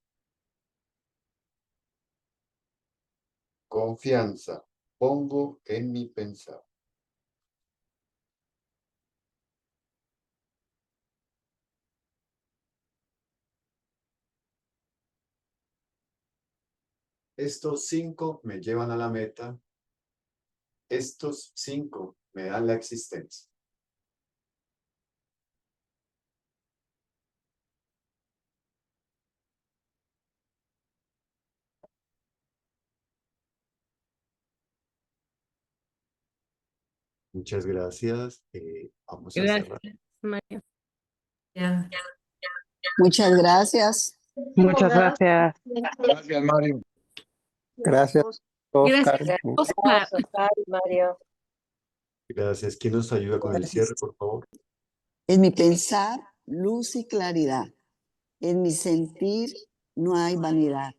Confianza pongo en mi pensar. Estos 5 me llevan a la meta. Estos 5 me dan la existencia. Muchas gracias. Vamos a cerrar. Gracias, Mario. Ya. Muchas gracias. Muchas gracias. Gracias, Mario. Gracias, Oscar. Gracias, Oscar. Mario. Gracias. ¿Quién nos ayuda con el cierre, por favor? En mi pensar, luz y claridad. En mi sentir, no hay vanidad.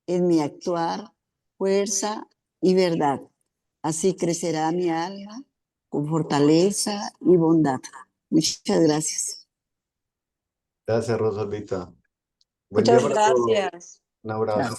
En mi actuar, fuerza y verdad. Así crecerá mi alma con fortaleza y bondad. Muchas gracias. Gracias, Rosalita. Buen día Muchas para todos. gracias. Un abrazo.